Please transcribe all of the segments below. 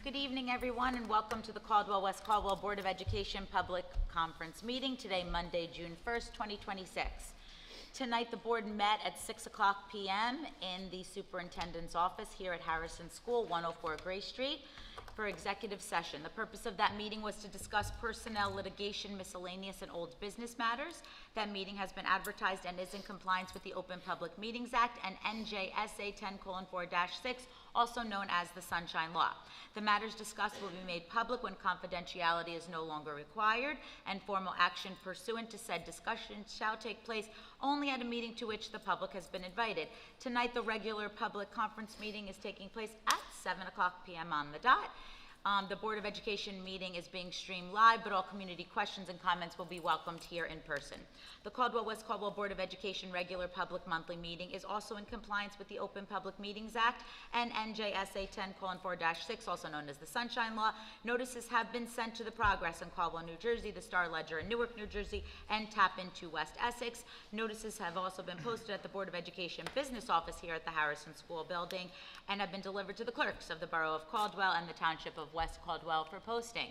Good evening, everyone, and welcome to the Caldwell-West Caldwell Board of Education Public Conference Meeting today, Monday, June 1st, 2026. Tonight, the board met at 6 o'clock p.m. in the superintendent's office here at Harrison School, 104 Gray Street, for executive session. The purpose of that meeting was to discuss personnel, litigation, miscellaneous, and old business matters. That meeting has been advertised and is in compliance with the Open Public Meetings Act and NJSA 10:4-6, also known as the Sunshine Law. The matters discussed will be made public when confidentiality is no longer required, and formal action pursuant to said discussion shall take place only at a meeting to which the public has been invited. Tonight, the regular public conference meeting is taking place at 7 o'clock p.m. on the dot. The Board of Education meeting is being streamed live, but all community questions and comments will be welcomed here in person. The Caldwell-West Caldwell Board of Education regular public monthly meeting is also in compliance with the Open Public Meetings Act and NJSA 10:4-6, also known as the Sunshine Law. Notices have been sent to the Progress in Caldwell, New Jersey, the Star Ledger in Newark, New Jersey, and Tap Into West Essex. Notices have also been posted at the Board of Education business office here at the Harrison School building and have been delivered to the clerks of the Borough of Caldwell and the Township of West Caldwell for posting.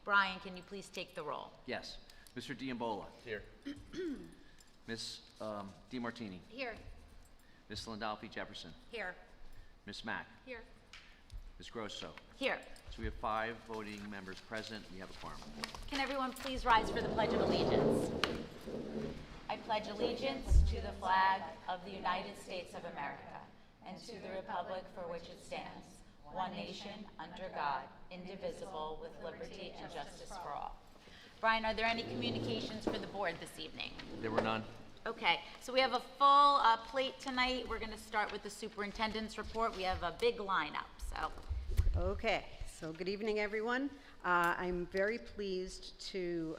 Brian, can you please take the roll? Yes. Mr. Diambola. Here. Ms. DiMartini. Here. Ms. Landolfi Jefferson. Here. Ms. Mack. Here. Ms. Grosso. Here. So we have 5 voting members present. We have a quorum. Can everyone please rise for the Pledge of Allegiance? I pledge allegiance to the flag of the United States of America and to the republic for which it stands, one nation, under God, indivisible, with liberty and justice for all. Brian, are there any communications for the board this evening? There were none. Okay, so we have a full plate tonight. We're going to start with the superintendent's report. We have a big lineup, so. Okay, so good evening, everyone. I'm very pleased to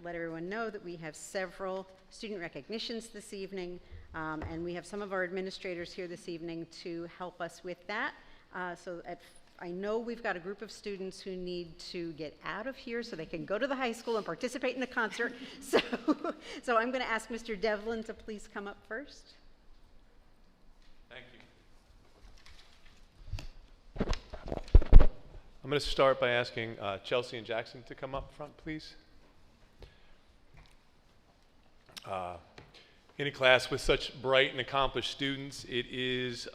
let everyone know that we have several student recognitions this evening, and we have some of our administrators here this evening to help us with that. I know we've got a group of students who need to get out of here so they can go to the high school and participate in the concert. So I'm going to ask Mr. Devlin to please come up first. Thank you. I'm going to start by asking Chelsea and Jackson to come up front, please. In a class with such bright and accomplished students, it is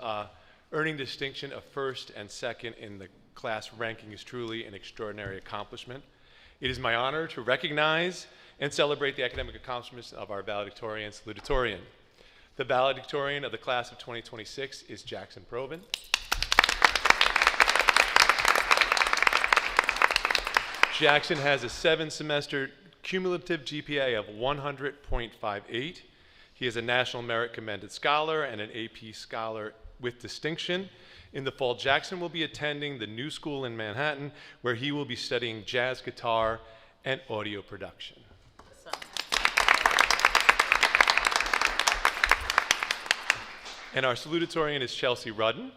earning distinction of first and second in the class ranking is truly an extraordinary accomplishment. It is my honor to recognize and celebrate the academic accomplishments of our valedictorian and salutatorian. The valedictorian of the class of 2026 is Jackson Probin. Jackson has a 7-semester cumulative GPA of 100.58. He is a National Merit Commended Scholar and an AP Scholar with distinction. In the fall, Jackson will be attending the New School in Manhattan, where he will be studying jazz guitar and audio production. And our salutatorian is Chelsea Rudden.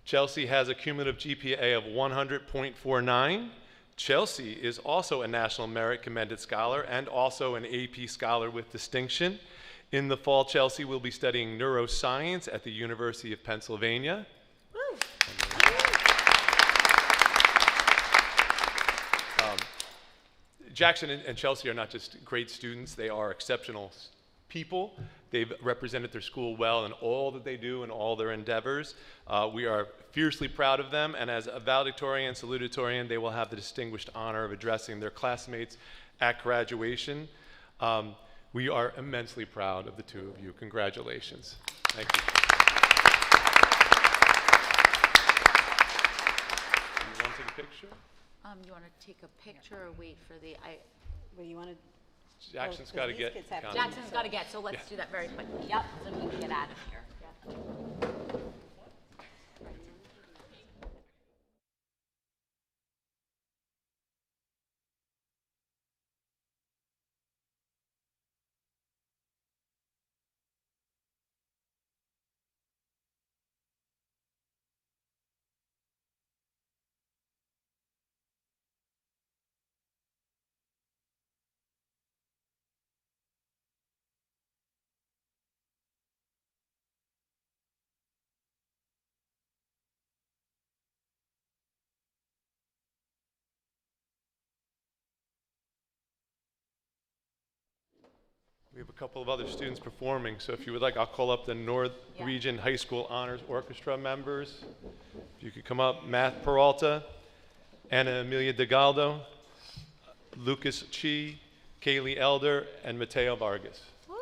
Chelsea has a cumulative GPA of 100.49. Chelsea is also a National Merit Commended Scholar and also an AP Scholar with distinction. In the fall, Chelsea will be studying neuroscience at the University of Pennsylvania. Jackson and Chelsea are not just great students, they are exceptional people. They've represented their school well in all that they do and all their endeavors. We are fiercely proud of them, and as a valedictorian and salutatorian, they will have the distinguished honor of addressing their classmates at graduation. We are immensely proud of the two of you. Congratulations. Thank you. You want to take a picture? You want to take a picture or wait for the, Well, you want to? Jackson's got to get. Jackson's got to get, so let's do that very quickly. Yep, so we can get out of here. Yep. We have a couple of other students performing, so if you would like, I'll call up the North Region High School Honors Orchestra members. If you could come up, Matt Peralta, Anna Emilia DeGaldo, Lucas Chi, Kaylee Elder, and Mateo Vargas. Woo.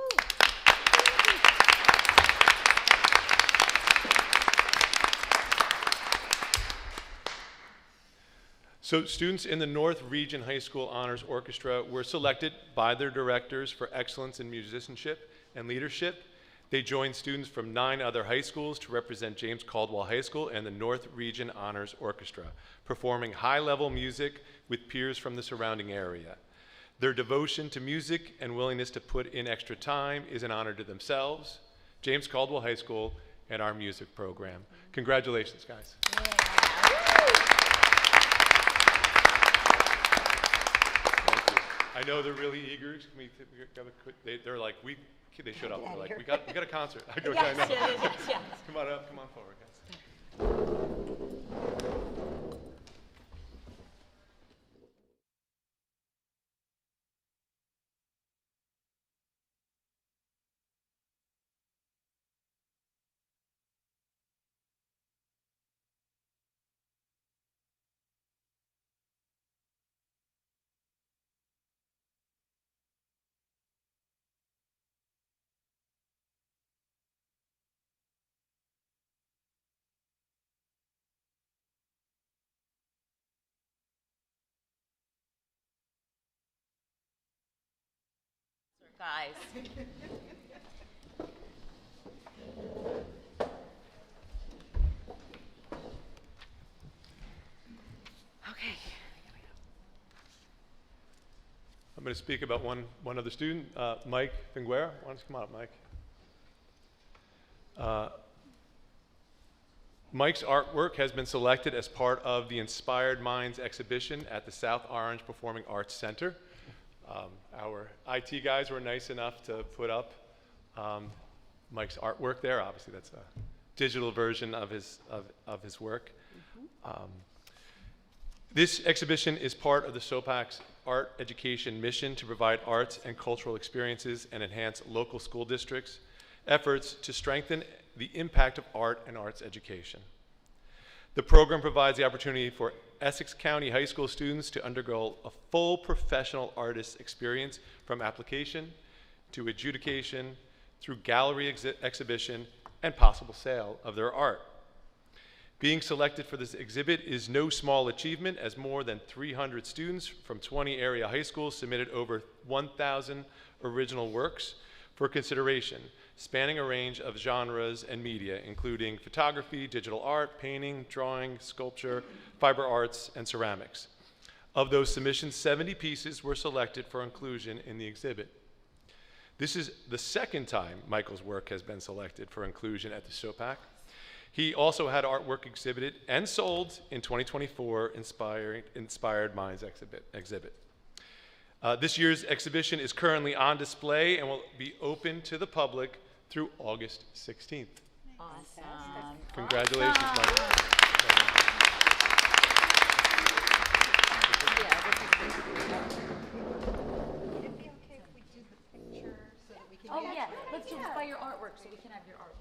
So students in the North Region High School Honors Orchestra were selected by their directors for excellence in musicianship and leadership. They joined students from 9 other high schools to represent James Caldwell High School and the North Region Honors Orchestra, performing high-level music with peers from the surrounding area. Their devotion to music and willingness to put in extra time is an honor to themselves, James Caldwell High School, and our music program. Congratulations, guys. I know they're really eager. They're like, they showed up. They're like, we got a concert. I go, Yes, I know. yes. Come on up, come on forward, guys. Guys. Okay. I'm going to speak about one other student, Mike Finguera. Why don't you come on up, Mike? Mike's artwork has been selected as part of the Inspired Minds exhibition at the South Orange Performing Arts Center. Our IT guys were nice enough to put up Mike's artwork there. Obviously, that's a digital version of his work. This exhibition is part of the SOPAC's art education mission to provide arts and cultural experiences and enhance local school districts' efforts to strengthen the impact of art and arts education. The program provides the opportunity for Essex County High School students to undergo a full professional artist experience from application to adjudication through gallery exhibition and possible sale of their art. Being selected for this exhibit is no small achievement, as more than 300 students from 20 area high schools submitted over 1,000 original works for consideration, spanning a range of genres and media, including photography, digital art, painting, drawing, sculpture, fiber arts, and ceramics. Of those submissions, 70 pieces were selected for inclusion in the exhibit. This is the second time Michael's work has been selected for inclusion at the SOPAC. He also had artwork exhibited and sold in 2024 Inspired Minds exhibit. This year's exhibition is currently on display and will be open to the public through August 16th. Awesome. Congratulations, Michael. Oh, yeah, let's do this by your artwork so we can have your artwork.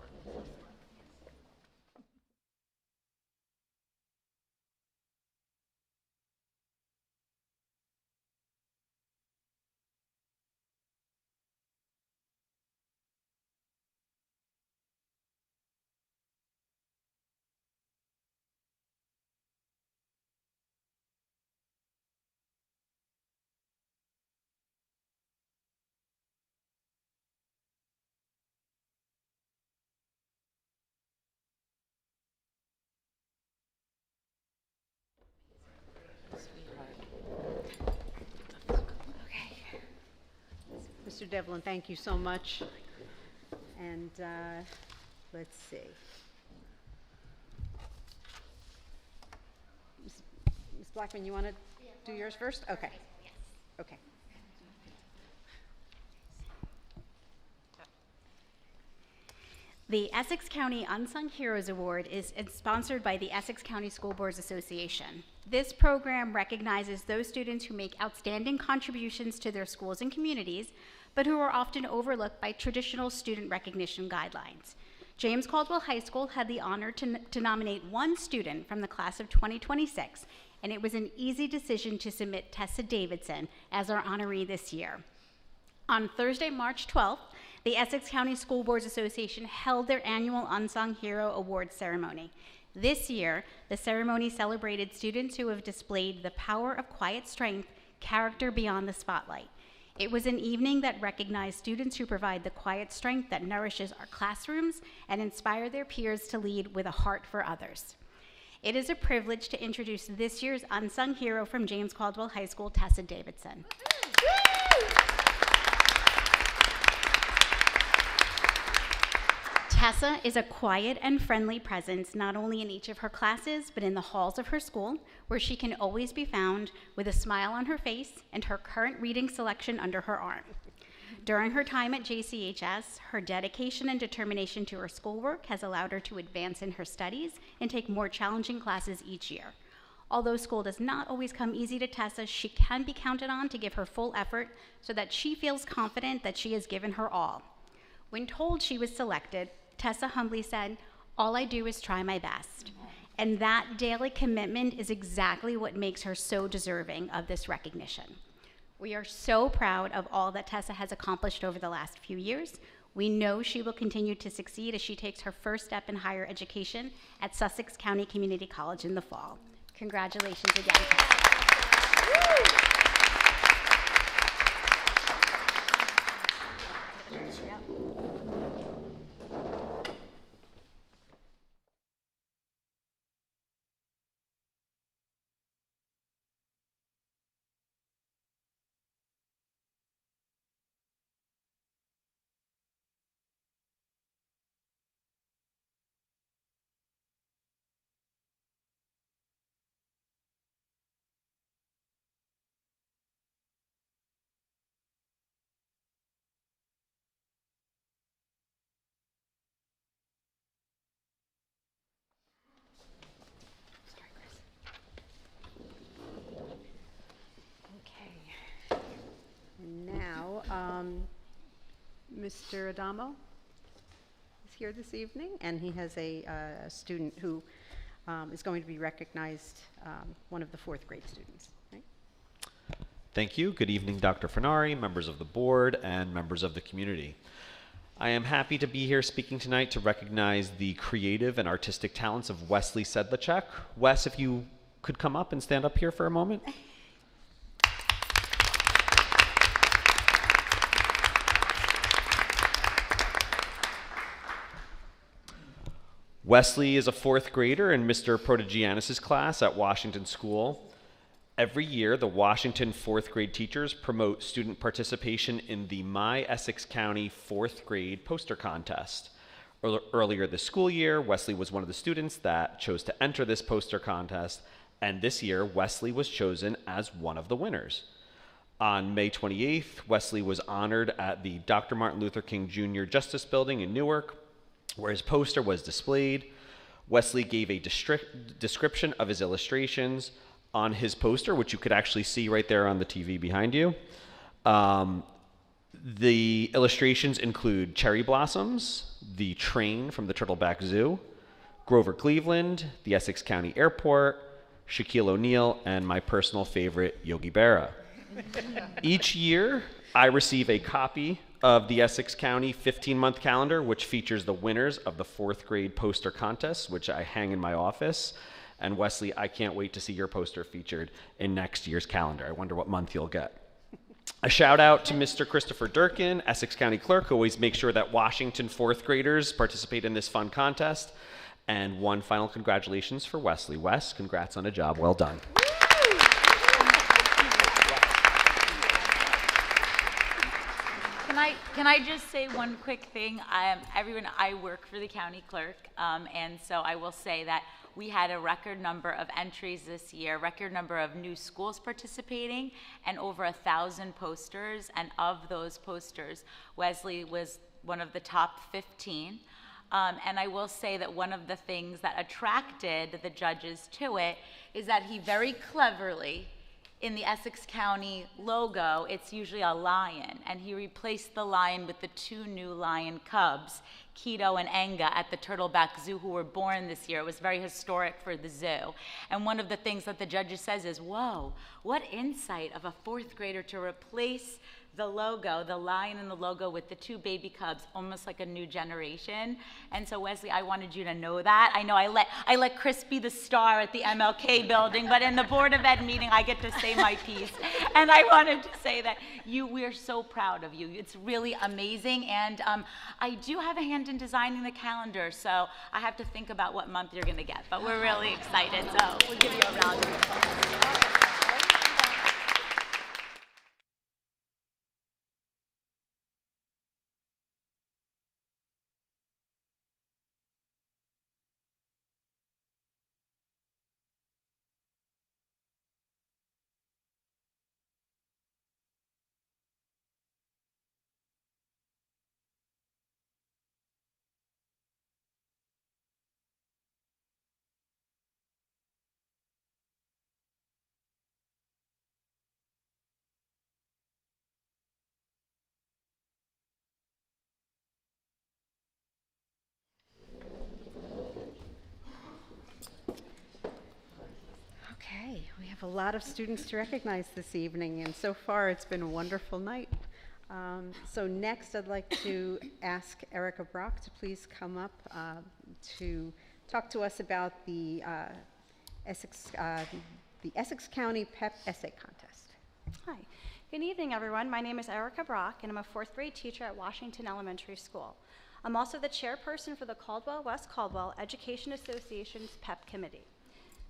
Mr. Devlin, thank you so much. And let's see. Ms. Blackman, you want to do yours first? Okay. Yes. Okay. The Essex County Unsung Heroes Award is sponsored by the Essex County School Boards Association. This program recognizes those students who make outstanding contributions to their schools and communities but who are often overlooked by traditional student recognition guidelines. James Caldwell High School had the honor to nominate one student from the class of 2026, and it was an easy decision to submit Tessa Davidson as our honoree this year. On Thursday, March 12th, the Essex County School Boards Association held their annual Unsung Hero Awards ceremony. This year, the ceremony celebrated students who have displayed the power of quiet strength, character beyond the spotlight. It was an evening that recognized students who provide the quiet strength that nourishes our classrooms and inspire their peers to lead with a heart for others. It is a privilege to introduce this year's Unsung Hero from James Caldwell High School, Tessa Davidson. Tessa is a quiet and friendly presence not only in each of her classes, but in the halls of her school, where she can always be found with a smile on her face and her current reading selection under her arm. During her time at JCHS, her dedication and determination to her schoolwork has allowed her to advance in her studies and take more challenging classes each year. Although school does not always come easy to Tessa, she can be counted on to give her full effort so that she feels confident that she has given her all. When told she was selected, Tessa humbly said, "All I do is try my best." And that daily commitment is exactly what makes her so deserving of this recognition. We are so proud of all that Tessa has accomplished over the last few years. We know she will continue to succeed as she takes her first step in higher education at Sussex County Community College in the fall. Congratulations again, Tessa. Mr. Adamo is here this evening, and he has a student who is going to be recognized, one of the fourth grade students. Right? Thank you. Good evening, Dr. Fenari, members of the board, and members of the community. I am happy to be here speaking tonight to recognize the creative and artistic talents of Wesley Sedlacek. Wes, if you could come up and stand up here for a moment. Wesley is a fourth grader in Mr. Protogianis' class at Washington School. Every year, the Washington fourth grade teachers promote student participation in the My Essex County fourth grade poster contest. Earlier this school year, Wesley was one of the students that chose to enter this poster contest, and this year, Wesley was chosen as one of the winners. On May 28th, Wesley was honored at the Dr. Martin Luther King Jr. Justice Building in Newark, where his poster was displayed. Wesley gave a description of his illustrations on his poster, which you could actually see right there on the TV behind you. The illustrations include cherry blossoms, the train from the Turtleback Zoo, Grover Cleveland, the Essex County Airport, Shaquille O'Neal, and my personal favorite, Yogi Berra. Each year, I receive a copy of the Essex County 15-month calendar, which features the winners of the fourth grade poster contest, which I hang in my office. And Wesley, I can't wait to see your poster featured in next year's calendar. I wonder what month you'll get. A shout out to Mr. Christopher Durkin, Essex County Clerk, who always makes sure that Washington fourth graders participate in this fun contest. And one final congratulations for Wesley. Wes, congrats on a job well done. Can I just say one quick thing? I work for the county clerk, and so I will say that we had a record number of entries this year, record number of new schools participating, and over 1,000 posters. And of those posters, Wesley was one of the top 15. And I will say that one of the things that attracted the judges to it is that he very cleverly in the Essex County logo, it's usually a lion, and he replaced the lion with the 2 new lion cubs, Keto and Enga, at the Turtleback Zoo, who were born this year. It was very historic for the zoo. And one of the things that the judges says is, whoa, what insight of a 4th grader to replace the logo, the lion in the logo, with the 2 baby cubs, almost like a new generation. And so Wesley, I wanted you to know that. I know I let Chris be the star at the MLK building, but in the Board of Ed meeting, I get to say my piece. And I wanted to say that we're so proud of you. It's really amazing. And I do have a hand in designing the calendar, so I have to think about what month you're gonna get, but we're really excited. So we'll give you a round of applause. Okay, we have a lot of students to recognize this evening, and so far it's been a wonderful night. So next I'd like to ask Erica Brock to please come up to talk to us about the Essex County PEP Essay Contest. Hi. Good evening, everyone. My name is Erica Brock, and I'm a 4th grade teacher at Washington Elementary School. I'm also the chairperson for the Caldwell-West Caldwell Education Association's PEP Committee.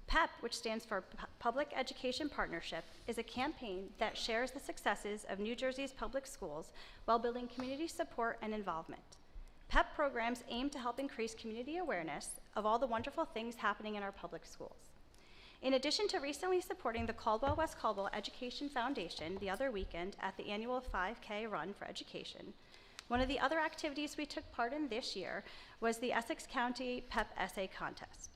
PEP, which stands for Public Education Partnership, is a campaign that shares the successes of New Jersey's public schools while building community support and involvement. PEP programs aim to help increase community awareness of all the wonderful things happening in our public schools. In addition to recently supporting the Caldwell-West Caldwell Education Foundation the other weekend at the annual 5K Run for Education, one of the other activities we took part in this year was the Essex County PEP Essay Contest.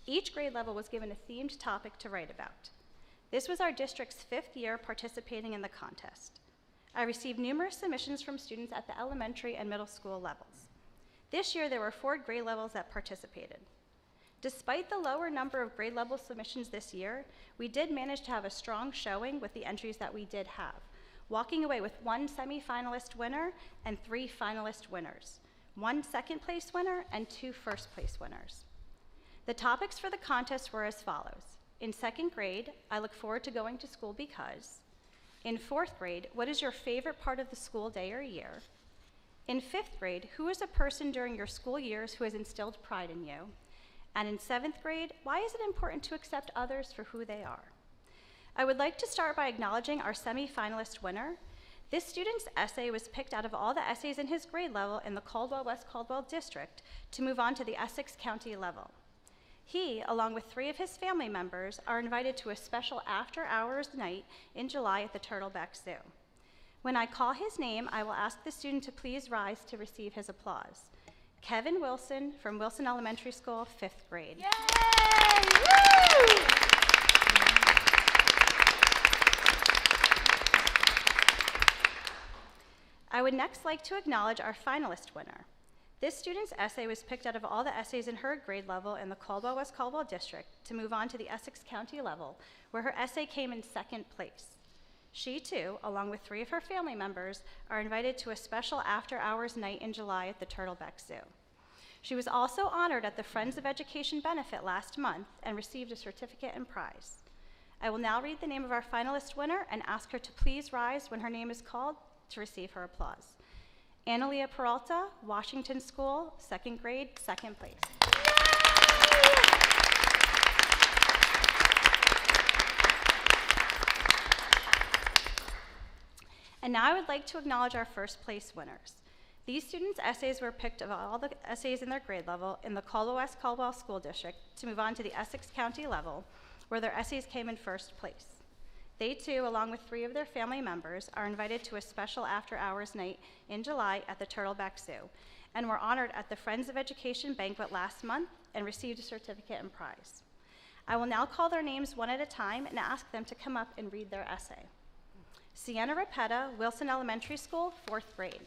Each grade level was given a themed topic to write about. This was our district's 5th year participating in the contest. I received numerous submissions from students at the elementary and middle school levels. This year, there were 4 grade levels that participated. Despite the lower number of grade level submissions this year, we did manage to have a strong showing with the entries that we did have, walking away with 1 semifinalist winner and 3 finalist winners, 1 second place winner and 2 first place winners. The topics for the contest were as follows. In 2nd grade, I look forward to going to school because. In 4th grade, what is your favorite part of the school day or year? In 5th grade, who is a person during your school years who has instilled pride in you? And in 7th grade, why is it important to accept others for who they are? I would like to start by acknowledging our semi-finalist winner. This student's essay was picked out of all the essays in his grade level in the Caldwell-West Caldwell district to move on to the Essex County level. He, along with 3 of his family members, are invited to a special after-hours night in July at the Turtleback Zoo. When I call his name, I will ask the student to please rise to receive his applause. Kevin Wilson from Wilson Elementary School, 5th grade. Yay! Woo! I would next like to acknowledge our finalist winner. This student's essay was picked out of all the essays in her grade level in the Caldwell-West Caldwell district to move on to the Essex County level, where her essay came in 2nd place. She, too, along with 3 of her family members, are invited to a special after-hours night in July at the Turtleback Zoo. She was also honored at the Friends of Education benefit last month and received a certificate and prize. I will now read the name of our finalist winner and ask her to please rise when her name is called to receive her applause. Analia Peralta, Washington School, 2nd grade, 2nd place. And now I would like to acknowledge our first place winners. These students' essays were picked of all the essays in their grade level in the Caldwell-West Caldwell School District to move on to the Essex County level, where their essays came in 1st place. They, too, along with 3 of their family members, are invited to a special after-hours night in July at the Turtleback Zoo, and were honored at the Friends of Education banquet last month and received a certificate and prize. I will now call their names one at a time and ask them to come up and read their essay. Sienna Rapetta, Wilson Elementary School, 4th grade.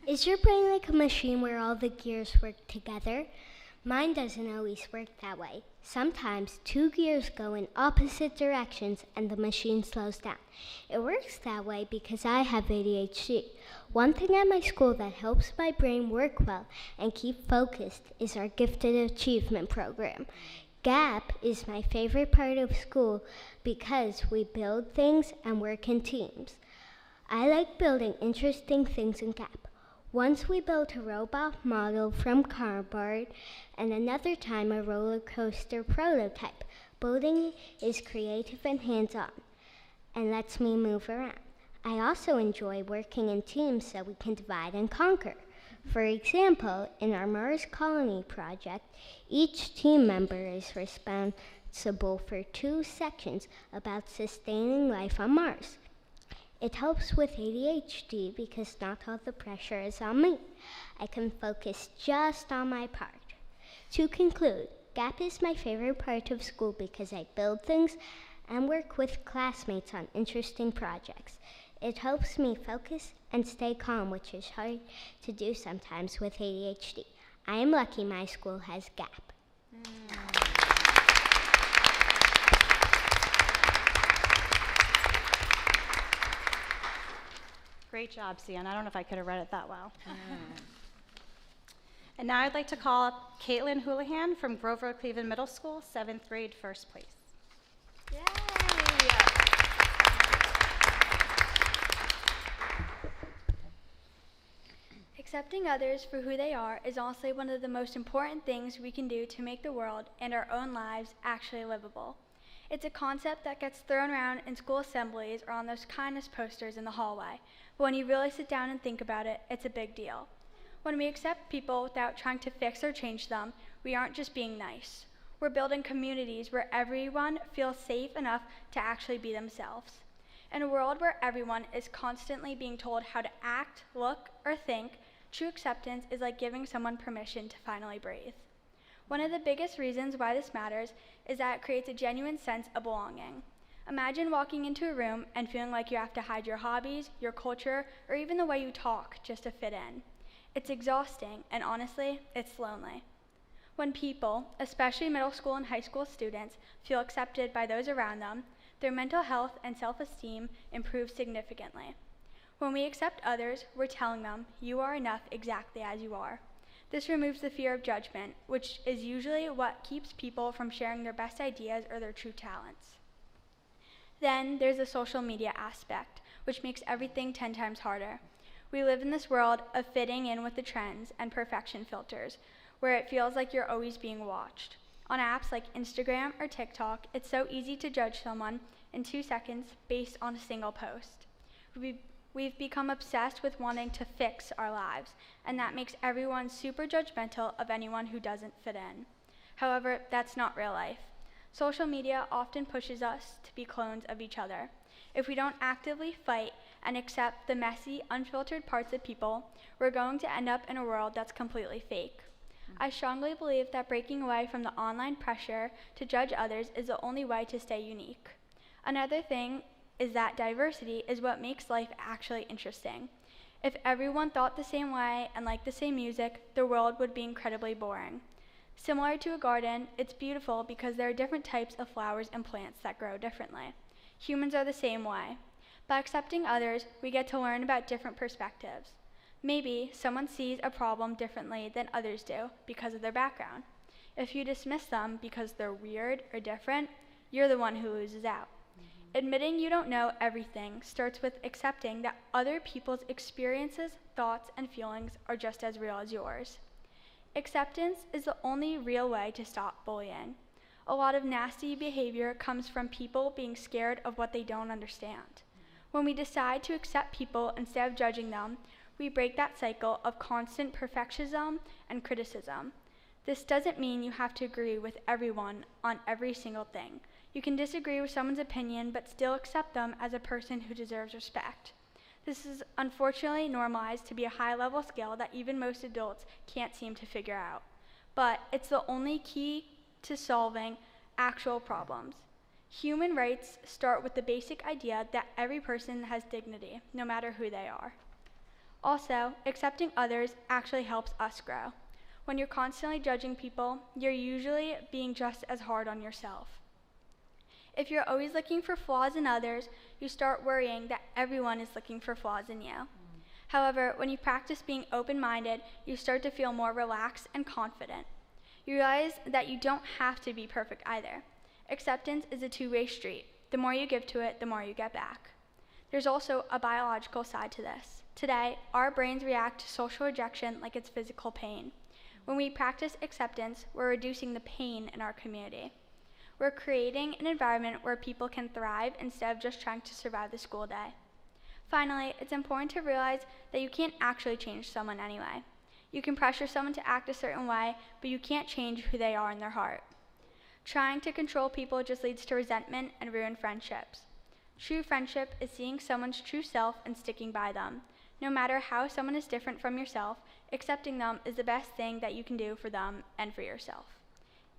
Is your brain like a machine where all the gears work together? Mine doesn't always work that way. Sometimes 2 gears go in opposite directions and the machine slows down. It works that way because I have ADHD. One thing at my school that helps my brain work well and keep focused is our Gifted Achievement Program. GAP is my favorite part of school because we build things and work in teams. I like building interesting things in GAP. Once we built a robot model from cardboard, and another time a roller coaster prototype. Building is creative and hands-on, and lets me move around. I also enjoy working in teams so we can divide and conquer. For example, in our Mars Colony project, each team member is responsible for 2 sections about sustaining life on Mars. It helps with ADHD because not all the pressure is on me. I can focus just on my part. To conclude, GAP is my favorite part of school because I build things and work with classmates on interesting projects. It helps me focus and stay calm, which is hard to do sometimes with ADHD. I am lucky my school has GAP. Great job, Sienna. I don't know if I could have read it that well. And now I'd like to call up Caitlin Houlihan from Grover Cleveland Middle School, 7th grade, 1st place. Accepting others for who they are is honestly one of the most important things we can do to make the world and our own lives actually livable. It's a concept that gets thrown around in school assemblies or on those kindness posters in the hallway, but when you really sit down and think about it, it's a big deal. When we accept people without trying to fix or change them, we aren't just being nice. We're building communities where everyone feels safe enough to actually be themselves. In a world where everyone is constantly being told how to act, look, or think, true acceptance is like giving someone permission to finally breathe. One of the biggest reasons why this matters is that it creates a genuine sense of belonging. Imagine walking into a room and feeling like you have to hide your hobbies, your culture, or even the way you talk just to fit in. It's exhausting, and honestly, it's lonely. When people, especially middle school and high school students, feel accepted by those around them, their mental health and self-esteem improve significantly. When we accept others, we're telling them, you are enough exactly as you are. This removes the fear of judgment, which is usually what keeps people from sharing their best ideas or their true talents. Then there's the social media aspect, which makes everything 10 times harder. We live in this world of fitting in with the trends and perfection filters, where it feels like you're always being watched. On apps like Instagram or TikTok, it's so easy to judge someone in 2 seconds based on a single post. We've become obsessed with wanting to fix our lives, and that makes everyone super judgmental of anyone who doesn't fit in. However, that's not real life. Social media often pushes us to be clones of each other. If we don't actively fight and accept the messy, unfiltered parts of people, we're going to end up in a world that's completely fake. I strongly believe that breaking away from the online pressure to judge others is the only way to stay unique. Another thing is that diversity is what makes life actually interesting. If everyone thought the same way and liked the same music, the world would be incredibly boring. Similar to a garden, it's beautiful because there are different types of flowers and plants that grow differently. Humans are the same way. By accepting others, we get to learn about different perspectives. Maybe someone sees a problem differently than others do because of their background. If you dismiss them because they're weird or different, you're the one who loses out. Admitting you don't know everything starts with accepting that other people's experiences, thoughts, and feelings are just as real as yours. Acceptance is the only real way to stop bullying. A lot of nasty behavior comes from people being scared of what they don't understand. When we decide to accept people instead of judging them, we break that cycle of constant perfectionism and criticism. This doesn't mean you have to agree with everyone on every single thing. You can disagree with someone's opinion, but still accept them as a person who deserves respect. This is unfortunately normalized to be a high-level skill that even most adults can't seem to figure out. But it's the only key to solving actual problems. Human rights start with the basic idea that every person has dignity, no matter who they are. Also, accepting others actually helps us grow. When you're constantly judging people, you're usually being just as hard on yourself. If you're always looking for flaws in others, you start worrying that everyone is looking for flaws in you. However, when you practice being open-minded, you start to feel more relaxed and confident. You realize that you don't have to be perfect either. Acceptance is a two-way street. The more you give to it, the more you get back. There's also a biological side to this. Today, our brains react to social rejection like it's physical pain. When we practice acceptance, we're reducing the pain in our community. We're creating an environment where people can thrive instead of just trying to survive the school day. Finally, it's important to realize that you can't actually change someone anyway. You can pressure someone to act a certain way, but you can't change who they are in their heart. Trying to control people just leads to resentment and ruined friendships. True friendship is seeing someone's true self and sticking by them. No matter how someone is different from yourself, accepting them is the best thing that you can do for them and for yourself.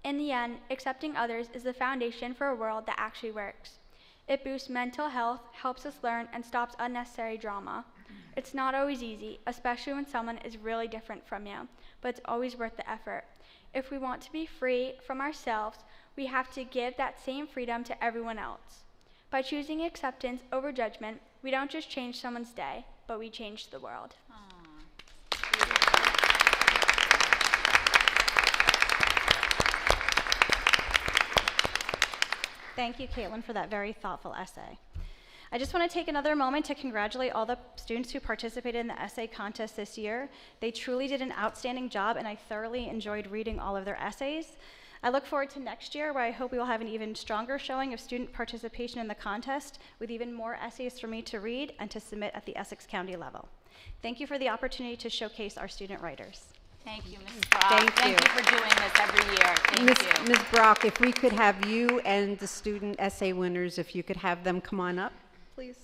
In the end, accepting others is the foundation for a world that actually works. It boosts mental health, helps us learn, and stops unnecessary drama. It's not always easy, especially when someone is really different from you, but it's always worth the effort. If we want to be free from ourselves, we have to give that same freedom to everyone else. By choosing acceptance over judgment, we don't just change someone's day, but we change the world. Thank you, Caitlin, for that very thoughtful essay. I just want to take another moment to congratulate all the students who participated in the essay contest this year. They truly did an outstanding job, and I thoroughly enjoyed reading all of their essays. I look forward to next year, where I hope we will have an even stronger showing of student participation in the contest, with even more essays for me to read and to submit at the Essex County level. Thank you for the opportunity to showcase our student writers. Thank you, Mrs. Brock. Thank you for doing this every year. Thank you. Ms. Brock, if we could have you and the student essay winners, if you could have them come on up, please.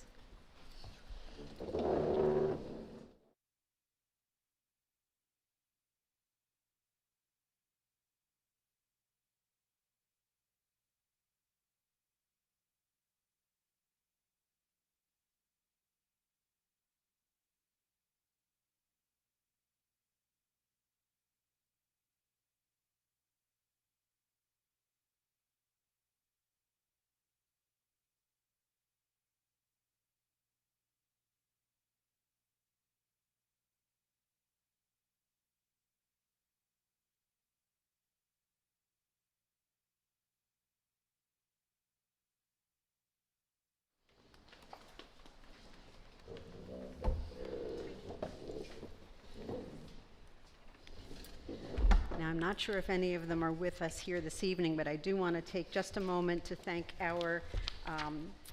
Now, I'm not sure if any of them are with us here this evening, but I do want to take just a moment to thank our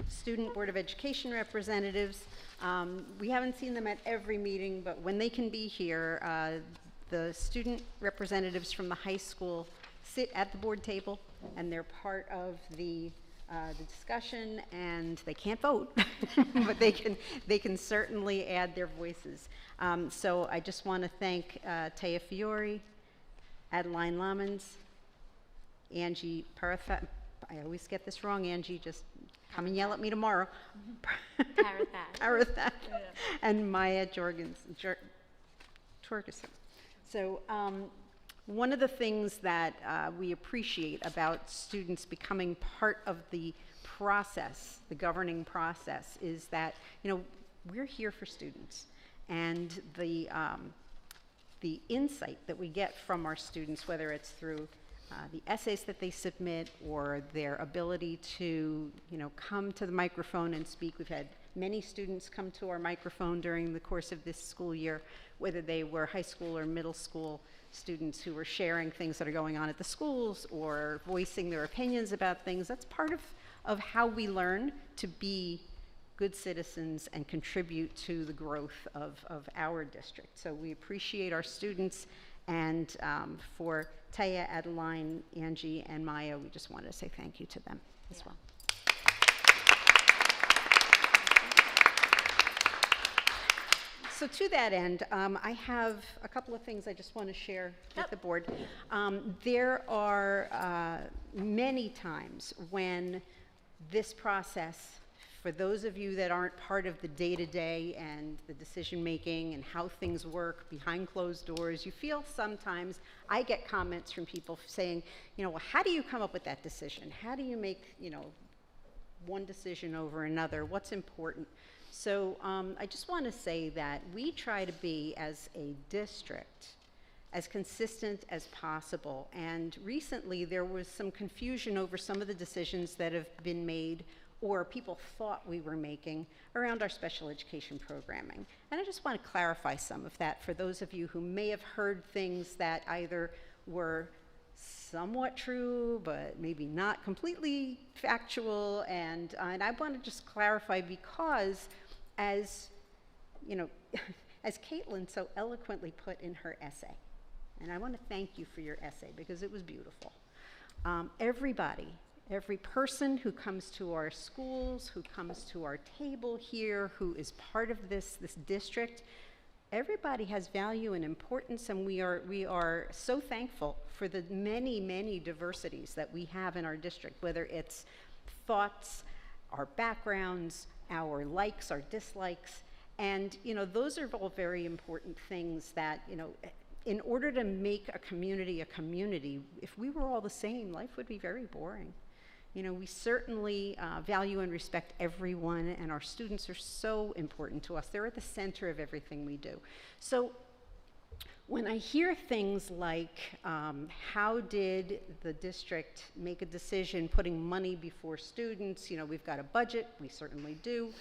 Student Board of Education representatives. We haven't seen them at every meeting, but when they can be here, the student representatives from the high school sit at the board table, and they're part of the discussion, and they can't vote, but they can certainly add their voices. So I just want to thank Taya Fiore, Adeline Lamans, Angie Paratha, I always get this wrong, Angie, just come and yell at me tomorrow. Paratha, and Maya Jorgensen. So one of the things that we appreciate about students becoming part of the process, the governing process, is that, you know, we're here for students, and the insight that we get from our students, whether it's through the essays that they submit or their ability to, you know, come to the microphone and speak. We've had many students come to our microphone during the course of this school year, whether they were high school or middle school students who were sharing things that are going on at the schools or voicing their opinions about things. That's part of how we learn to be good citizens and contribute to the growth of our district. So we appreciate our students, and for Taya, Adeline, Angie, and Maya, we just wanted to say thank you to them. as well. So to that end, I have a couple of things I just want to share with the board. There are many times when this process, for those of you that aren't part of the day-to-day and the decision-making and how things work behind closed doors, you feel sometimes, I get comments from people saying, you know, well, how do you come up with that decision? How do you make, you know, one decision over another? What's important? So I just want to say that we try to be, as a district, as consistent as possible. And recently there was some confusion over some of the decisions that have been made or people thought we were making around our special education programming. And I just want to clarify some of that for those of you who may have heard things that either were somewhat true, but maybe not completely factual. And I want to just clarify because, as you know, as Caitlin so eloquently put in her essay, and I want to thank you for your essay because it was beautiful. Every person who comes to our schools, who comes to our table here, who is part of this district, everybody has value and importance, and we are so thankful for the many, many diversities that we have in our district, whether it's thoughts, our backgrounds, our likes, our dislikes, and you know, those are all very important things that, you know, in order to make a community, if we were all the same, life would be very boring. You know, we certainly value and respect everyone, and our students are so important to us. They're at the center of everything we do. So when I hear things like, how did the district make a decision putting money before students? You know, we've got a budget, we certainly do.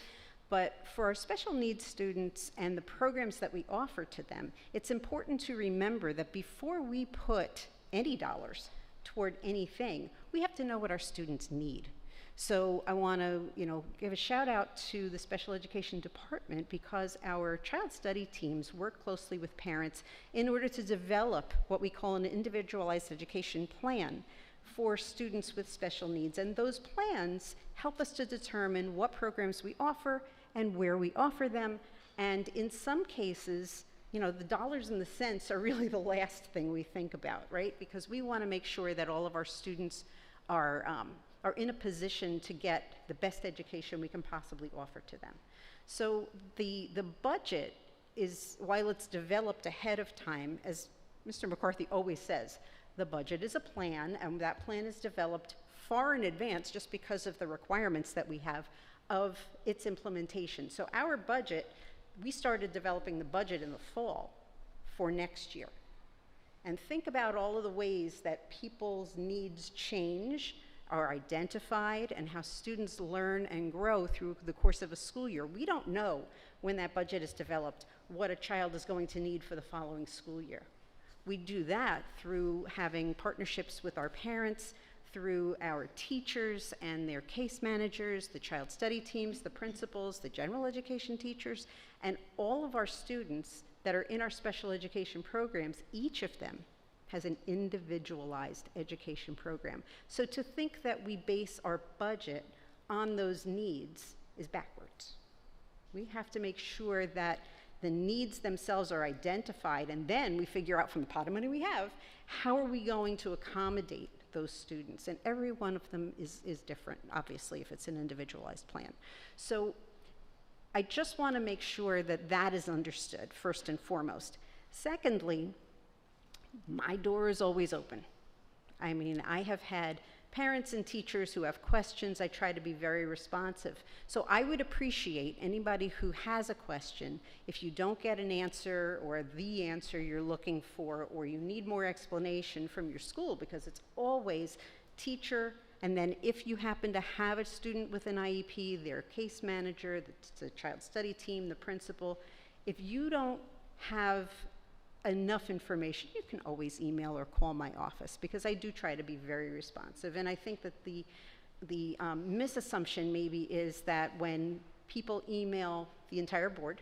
But for our special needs students and the programs that we offer to them, it's important to remember that before we put any dollars toward anything, we have to know what our students need. So I want to, you know, give a shout out to the special education department because our child study teams work closely with parents in order to develop what we call an individualized education plan for students with special needs. And those plans help us to determine what programs we offer and where we offer them. And in some cases, you know, the dollars and the cents are really the last thing we think about, right? Because we want to make sure that all of our students are in a position to get the best education we can possibly offer to them. So the budget is, while it's developed ahead of time, as Mr. McCarthy always says, the budget is a plan, and that plan is developed far in advance just because of the requirements that we have of its implementation. So our budget, we started developing the budget in the fall for next year. And think about all of the ways that people's needs change, are identified, and how students learn and grow through the course of a school year. We don't know when that budget is developed what a child is going to need for the following school year. We do that through having partnerships with our parents, through our teachers and their case managers, the child study teams, the principals, the general education teachers, and all of our students that are in our special education programs. Each of them has an individualized education program. So to think that we base our budget on those needs is backwards. We have to make sure that the needs themselves are identified, and then we figure out from the pot of money we have, how are we going to accommodate those students? And every one of them is different, obviously, if it's an individualized plan. So I just want to make sure that that is understood, first and foremost. Secondly, my door is always open. I mean, I have had parents and teachers who have questions. I try to be very responsive. So I would appreciate anybody who has a question. If you don't get an answer or the answer you're looking for, or you need more explanation from your school, because it's always teacher, and then if you happen to have a student with an IEP, their case manager, the child study team, the principal. If you don't have enough information, you can always email or call my office, because I do try to be very responsive. And I think that the misassumption maybe is that when people email the entire board,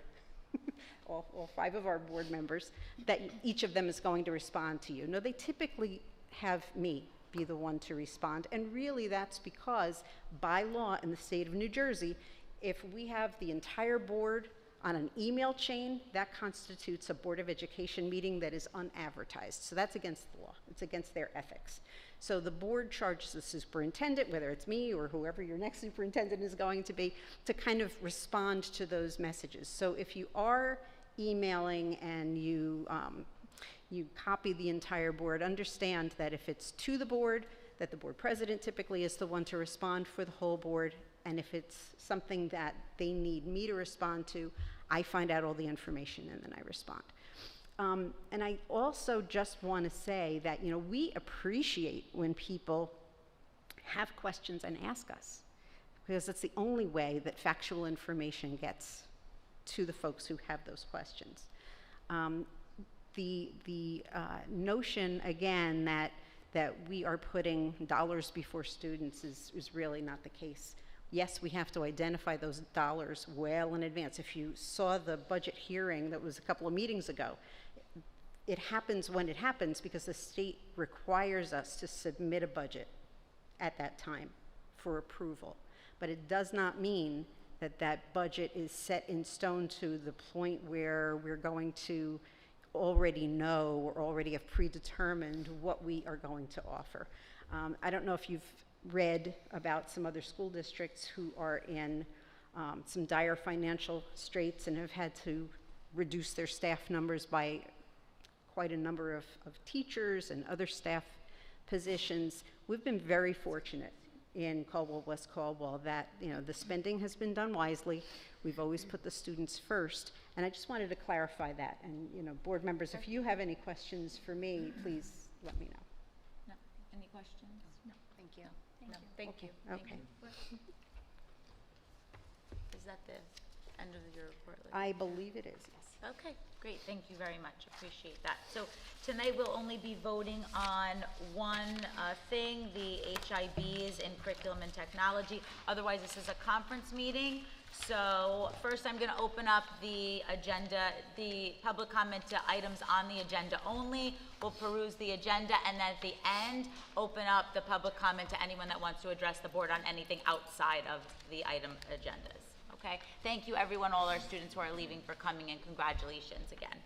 all 5 of our board members, that each of them is going to respond to you. No, they typically have me be the one to respond. And really that's because by law in the state of New Jersey, if we have the entire board on an email chain, that constitutes a Board of Education meeting that is unadvertised. So that's against the law. It's against their ethics. So the board charges the superintendent, whether it's me or whoever your next superintendent is going to be, to kind of respond to those messages. So if you are emailing and you copy the entire board, understand that if it's to the board, that the board president typically is the one to respond for the whole board. And if it's something that they need me to respond to, I find out all the information and then I respond. And I also just want to say that, we appreciate when people have questions and ask us, because it's the only way that factual information gets to the folks who have those questions. The notion, again, that we are putting dollars before students is really not the case. Yes, we have to identify those dollars well in advance. If you saw the budget hearing that was a couple of meetings ago, it happens when it happens because the state requires us to submit a budget at that time for approval. But it does not mean that that budget is set in stone to the point where we're going to already know or already have predetermined what we are going to offer. I don't know if you've read about some other school districts who are in some dire financial straits and have had to reduce their staff numbers by quite a number of teachers and other staff positions. We've been very fortunate in Caldwell-West Caldwell that the spending has been done wisely. We've always put the students first, and I just wanted to clarify that. And board members, if you have any questions for me, please let me know. No. Any questions? No. Thank you. No. Thank you. Okay. Is that the end of your report? I believe it is, yes. Okay, great. Thank you very much. Appreciate that. So tonight we'll only be voting on one thing, the HIBs in curriculum and technology. Otherwise, this is a conference meeting. So first I'm going to open up the agenda, the public comment to items on the agenda only. We'll peruse the agenda and then at the end open up the public comment to anyone that wants to address the board on anything outside of the item agendas. Okay? Thank you everyone, all our students who are leaving, for coming, and congratulations again.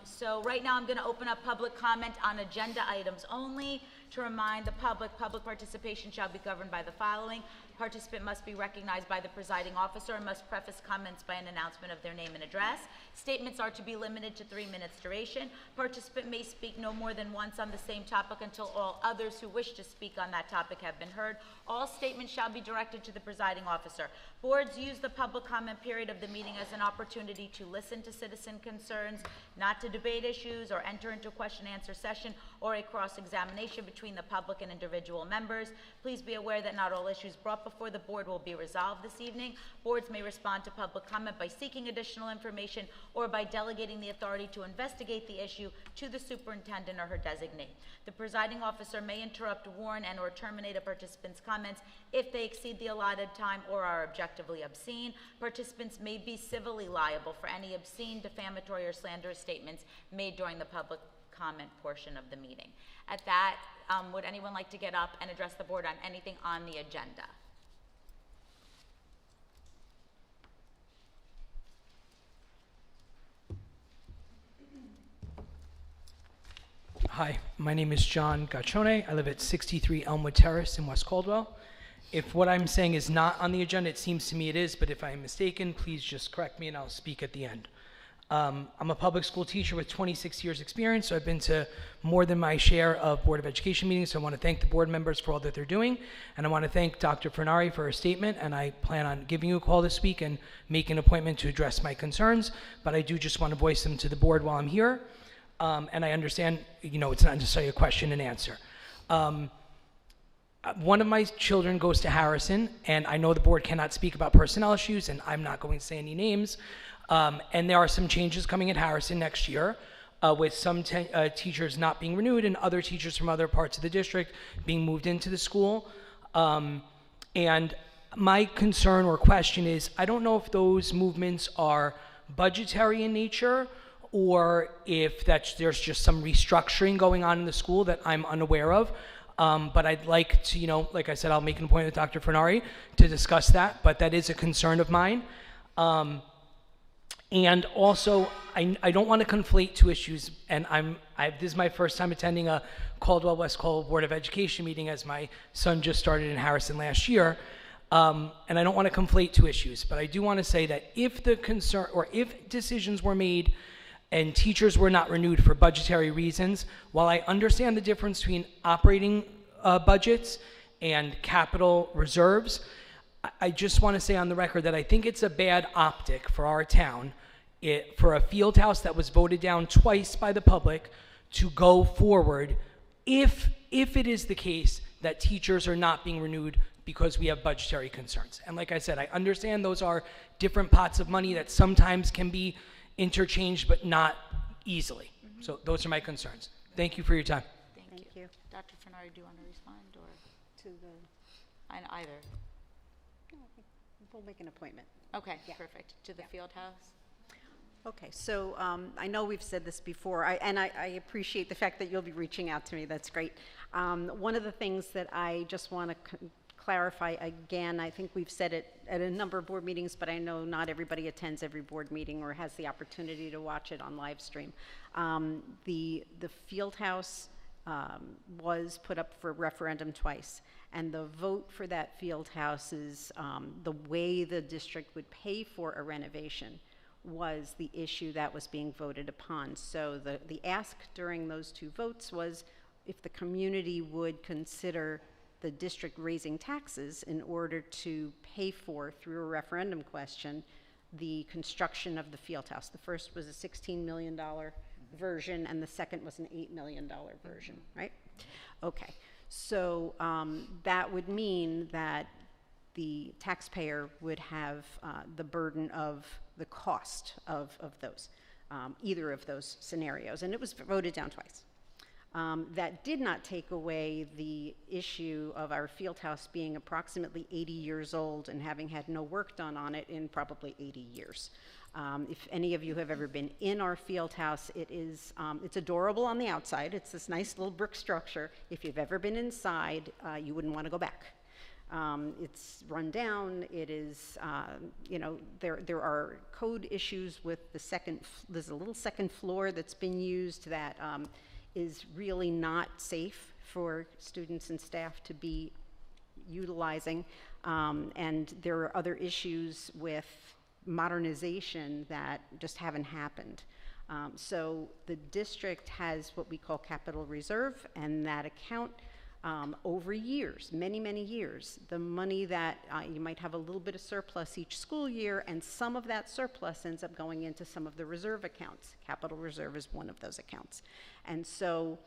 So right now I'm going to open up public comment on agenda items only. To remind the public participation shall be governed by the following. Participant must be recognized by the presiding officer and must preface comments by an announcement of their name and address. Statements are to be limited to 3 minutes duration. Participant may speak no more than once on the same topic until all others who wish to speak on that topic have been heard. All statements shall be directed to the presiding officer. Boards use the public comment period of the meeting as an opportunity to listen to citizen concerns, not to debate issues or enter into a question-answer session or a cross-examination between the public and individual members. Please be aware that not all issues brought before the board will be resolved this evening. Boards may respond to public comment by seeking additional information or by delegating the authority to investigate the issue to the superintendent or her designee. The presiding officer may interrupt, warn, and/or terminate a participant's comments if they exceed the allotted time or are objectively obscene. Participants may be civilly liable for any obscene, defamatory, or slanderous statements made during the public comment portion of the meeting. At that, would anyone like to get up and address the board on anything on the agenda? Hi, my name is John Gaccione. I live at 63 Elmwood Terrace in West Caldwell. If what I'm saying is not on the agenda, it seems to me it is, but if I am mistaken, please just correct me and I'll speak at the end. I'm a public school teacher with 26 years experience, so I've been to more than my share of Board of Education meetings, so I want to thank the board members for all that they're doing, and I want to thank Dr. Fernari for her statement, and I plan on giving you a call this week and make an appointment to address my concerns, but I do just want to voice them to the board while I'm here, and I understand, it's not necessarily a question and answer. One of my children goes to Harrison, and I know the board cannot speak about personnel issues, and I'm not going to say any names, and there are some changes coming at Harrison next year, with some teachers not being renewed and other teachers from other parts of the district being moved into the school. And my concern or question is, I don't know if those movements are budgetary in nature or if there's just some restructuring going on in the school that I'm unaware of. But I'd like to, like I said, I'll make an appointment with Dr. Fernari to discuss that, but that is a concern of mine. And also, I don't want to conflate two issues, and this is my first time attending a Caldwell-West Caldwell Board of Education meeting, as my son just started in Harrison last year, and I don't want to conflate two issues, but I do want to say that if decisions were made and teachers were not renewed for budgetary reasons, while I understand the difference between operating budgets and capital reserves, I just want to say on the record that I think it's a bad optic for our town, for a field house that was voted down twice by the public to go forward if it is the case that teachers are not being renewed because we have budgetary concerns. And like I said, I understand those are different pots of money that sometimes can be interchanged, but not easily. So those are my concerns. Thank you for your time. Thank you. Dr. Fernari, do you want to respond, or? To the, Either. no, I think we'll make an appointment. Okay, Yeah. perfect. To the field house? Okay, so I know we've said this before, and I appreciate the fact that you'll be reaching out to me. That's great. One of the things that I just want to clarify again, I think we've said it at a number of board meetings, but I know not everybody attends every board meeting or has the opportunity to watch it on live stream. The field house was put up for referendum twice, and the vote for that field house is the way the district would pay for a renovation was the issue that was being voted upon. So the ask during those two votes was if the community would consider the district raising taxes in order to pay for, through a referendum question, the construction of the field house. The first was a $16 million version, and the second was an $8 million version, right? Okay, so that would mean that the taxpayer would have the burden of the cost of those, either of those scenarios, and it was voted down twice. That did not take away the issue of our field house being approximately 80 years old and having had no work done on it in probably 80 years. If any of you have ever been in our field house, it's adorable on the outside. It's this nice little brick structure. If you've ever been inside, you wouldn't want to go back. It's run down. It is, there are code issues with there's a little second floor that's been used that is really not safe for students and staff to be utilizing. And there are other issues with modernization that just haven't happened. So the district has what we call capital reserve, and that account over years, many, many years, the money that you might have a little bit of surplus each school year, and some of that surplus ends up going into some of the reserve accounts. Capital reserve is one of those accounts. And so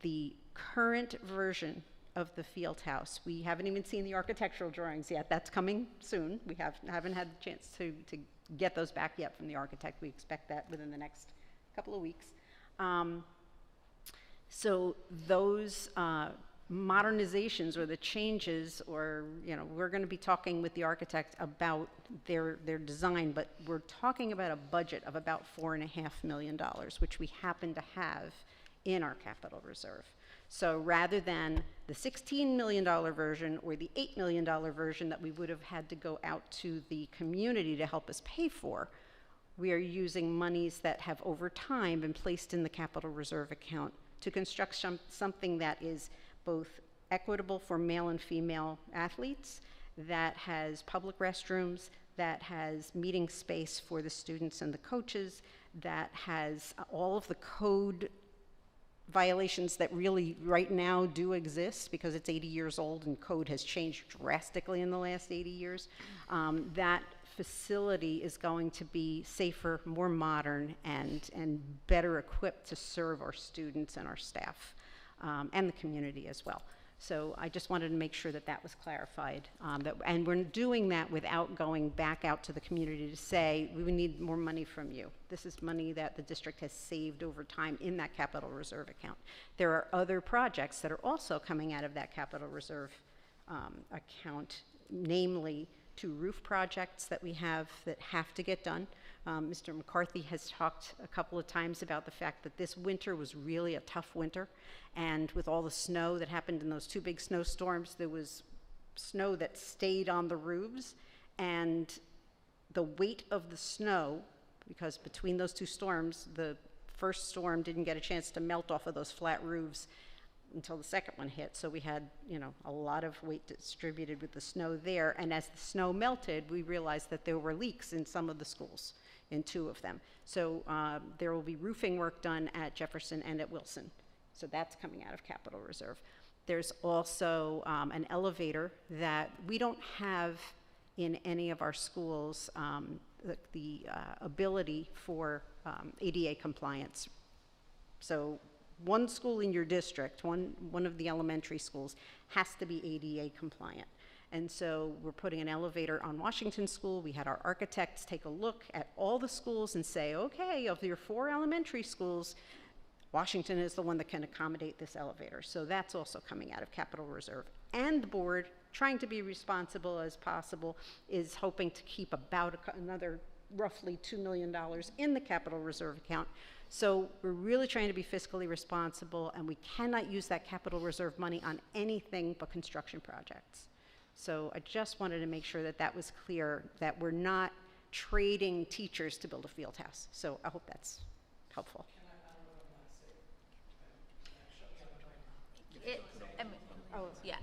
the current version of the field house, we haven't even seen the architectural drawings yet. That's coming soon. We haven't had the chance to get those back yet from the architect. We expect that within the next couple of weeks. So those modernizations or the changes, or we're going to be talking with the architect about their design, but we're talking about a budget of about $4.5 million, which we happen to have in our capital reserve. So rather than the $16 million version or the $8 million version that we would have had to go out to the community to help us pay for, we are using monies that have over time been placed in the capital reserve account to construct something that is both equitable for male and female athletes, that has public restrooms, that has meeting space for the students and the coaches, that has all of the code violations that really right now do exist because it's 80 years old and code has changed drastically in the last 80 years. That facility is going to be safer, more modern, and better equipped to serve our students and our staff. And the community as well. So I just wanted to make sure that that was clarified. And we're doing that without going back out to the community to say, we need more money from you. This is money that the district has saved over time in that capital reserve account. There are other projects that are also coming out of that capital reserve account, namely 2 roof projects that we have that have to get done Mr. McCarthy has talked a couple of times about the fact that this winter was really a tough winter, and with all the snow that happened in those 2 big snowstorms, there was snow that stayed on the roofs, and the weight of the snow, because between those 2 storms, the first storm didn't get a chance to melt off of those flat roofs until the second one hit. So we had, a lot of weight distributed with the snow there. And as the snow melted, we realized that there were leaks in some of the schools, in 2 of them. So there will be roofing work done at Jefferson and at Wilson. So that's coming out of capital reserve. There's also an elevator that we don't have in any of our schools, the ability for ADA compliance. So one school in your district, one of the elementary schools, has to be ADA compliant. And so we're putting an elevator on Washington School. We had our architects take a look at all the schools and say, okay, of your 4 elementary schools, Washington is the one that can accommodate this elevator. So that's also coming out of capital reserve. And the board, trying to be responsible as possible, is hoping to keep about another roughly $2 million in the capital reserve account. So we're really trying to be fiscally responsible, and we cannot use that capital reserve money on anything but construction projects. So I just wanted to make sure that that was clear, that we're not trading teachers to build a field house. So I hope that's helpful. Yeah.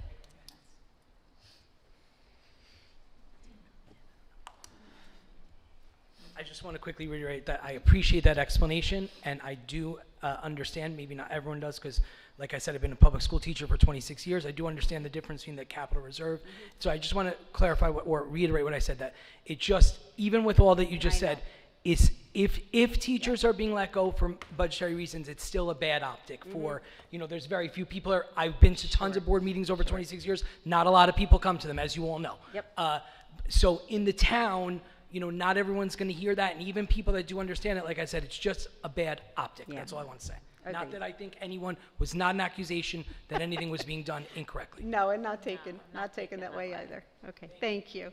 I just want to quickly reiterate that I appreciate that explanation, and I do understand, maybe not everyone does, because like I said, I've been a public school teacher for 26 years. I do understand the difference between the capital reserve. So I just want to clarify or reiterate what I said, that it just, even with all that you just said, is if teachers are being let go for budgetary reasons, it's still a bad optic for, there's very few people. I've been to tons of board meetings over 26 years. Not a lot of people come to them, as you all know. Yep. So in the town, not everyone's going to hear that, and even people that do understand it, like I said, it's just a bad optic. Yeah. That's all I want to say. Agreed. Not that I think anyone was not an accusation that anything was being done incorrectly. No, and not taken that way either. Okay, thank you.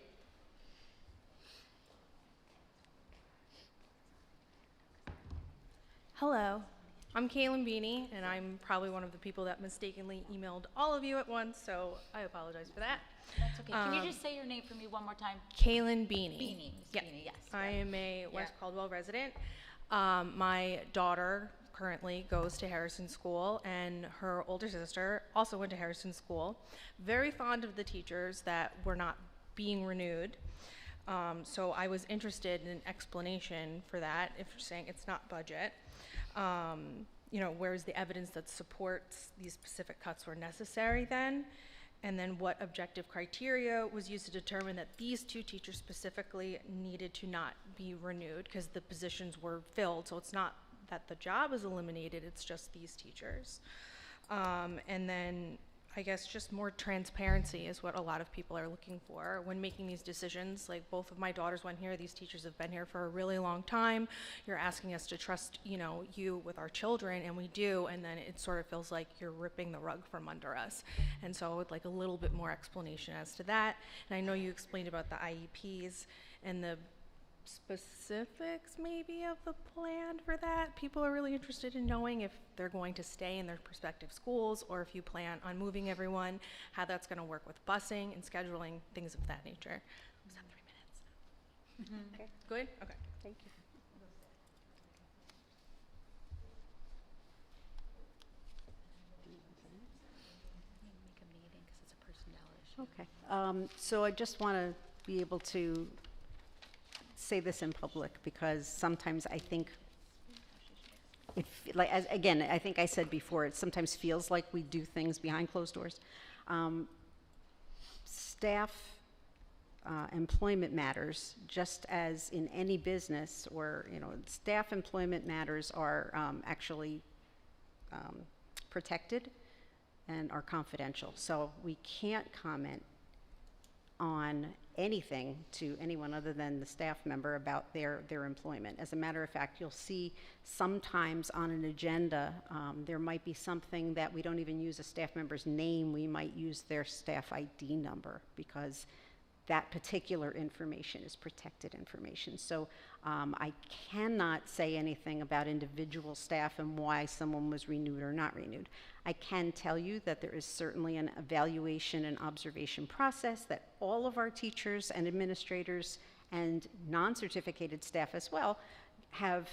Hello, I'm Kaylin Beanie, and I'm probably one of the people that mistakenly emailed all of you at once, so I apologize for that. That's okay. Can you just say your name for me one more time? Kaylin Beanie. Beanie. Yeah. Beanie, yes. I am a West Caldwell resident. My daughter currently goes to Harrison School, and her older sister also went to Harrison School. Very fond of the teachers that were not being renewed. So I was interested in an explanation for that, if you're saying it's not budget. Where's the evidence that supports these specific cuts were necessary then? And then what objective criteria was used to determine that these 2 teachers specifically needed to not be renewed because the positions were filled. So it's not that the job is eliminated, it's just these teachers. And then I guess just more transparency is what a lot of people are looking for when making these decisions. Like both of my daughters went here, these teachers have been here for a really long time. You're asking us to trust, you with our children, and we do, and then it sort of feels like you're ripping the rug from under us. And so I would like a little bit more explanation as to that. And I know you explained about the IEPs and the specifics maybe of the plan for that. People are really interested in knowing if they're going to stay in their prospective schools or if you plan on moving everyone, how that's going to work with busing and scheduling, things of that nature. Was that 3 minutes? Okay. Good? Okay. Thank you. Okay. So I just want to be able to say this in public because sometimes I think I think I said before, it sometimes feels like we do things behind closed doors. Staff employment matters, just as in any business, or staff employment matters are actually protected and are confidential. So we can't comment on anything to anyone other than the staff member about their employment. As a matter of fact, you'll see sometimes on an agenda, there might be something that we don't even use a staff member's name, we might use their staff ID number because that particular information is protected information. So I cannot say anything about individual staff and why someone was renewed or not renewed. I can tell you that there is certainly an evaluation and observation process that all of our teachers and administrators and non-certificated staff as well have,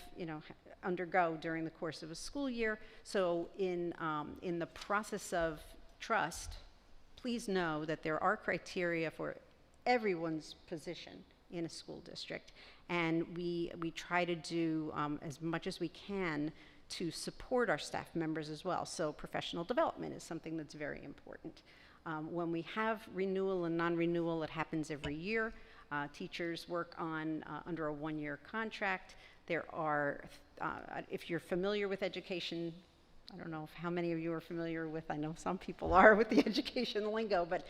undergo during the course of a school year. So in the process of trust, please know that there are criteria for everyone's position in a school district, and we try to do as much as we can to support our staff members as well. So professional development is something that's very important. When we have renewal and non-renewal, it happens every year. Teachers work on under a one-year contract. There are, if you're familiar with education, I don't know how many of you are familiar with, I know some people are with the education lingo, but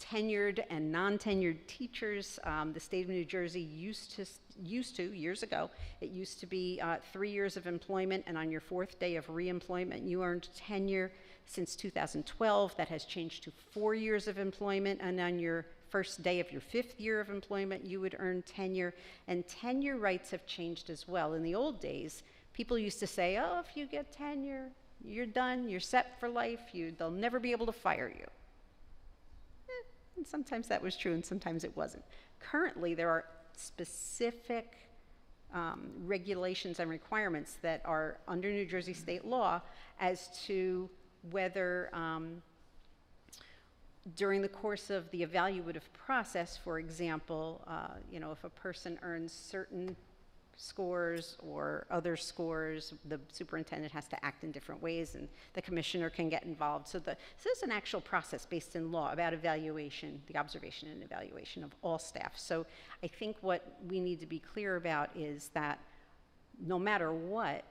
tenured and non-tenured teachers, the state of New Jersey used to, years ago, it used to be 3 years of employment, and on your 4th day of reemployment, you earned tenure. Since 2012, that has changed to 4 years of employment, and on your first day of your 5th year of employment, you would earn tenure, and tenure rights have changed as well. In the old days, people used to say, oh, if you get tenure, you're done, you're set for life, they'll never be able to fire you. And sometimes that was true and sometimes it wasn't. Currently, there are specific regulations and requirements that are under New Jersey state law as to whether during the course of the evaluative process, for example, if a person earns certain scores or other scores, the superintendent has to act in different ways and the commissioner can get involved. So this is an actual process based in law about evaluation, the observation and evaluation of all staff. So I think what we need to be clear about is that no matter what,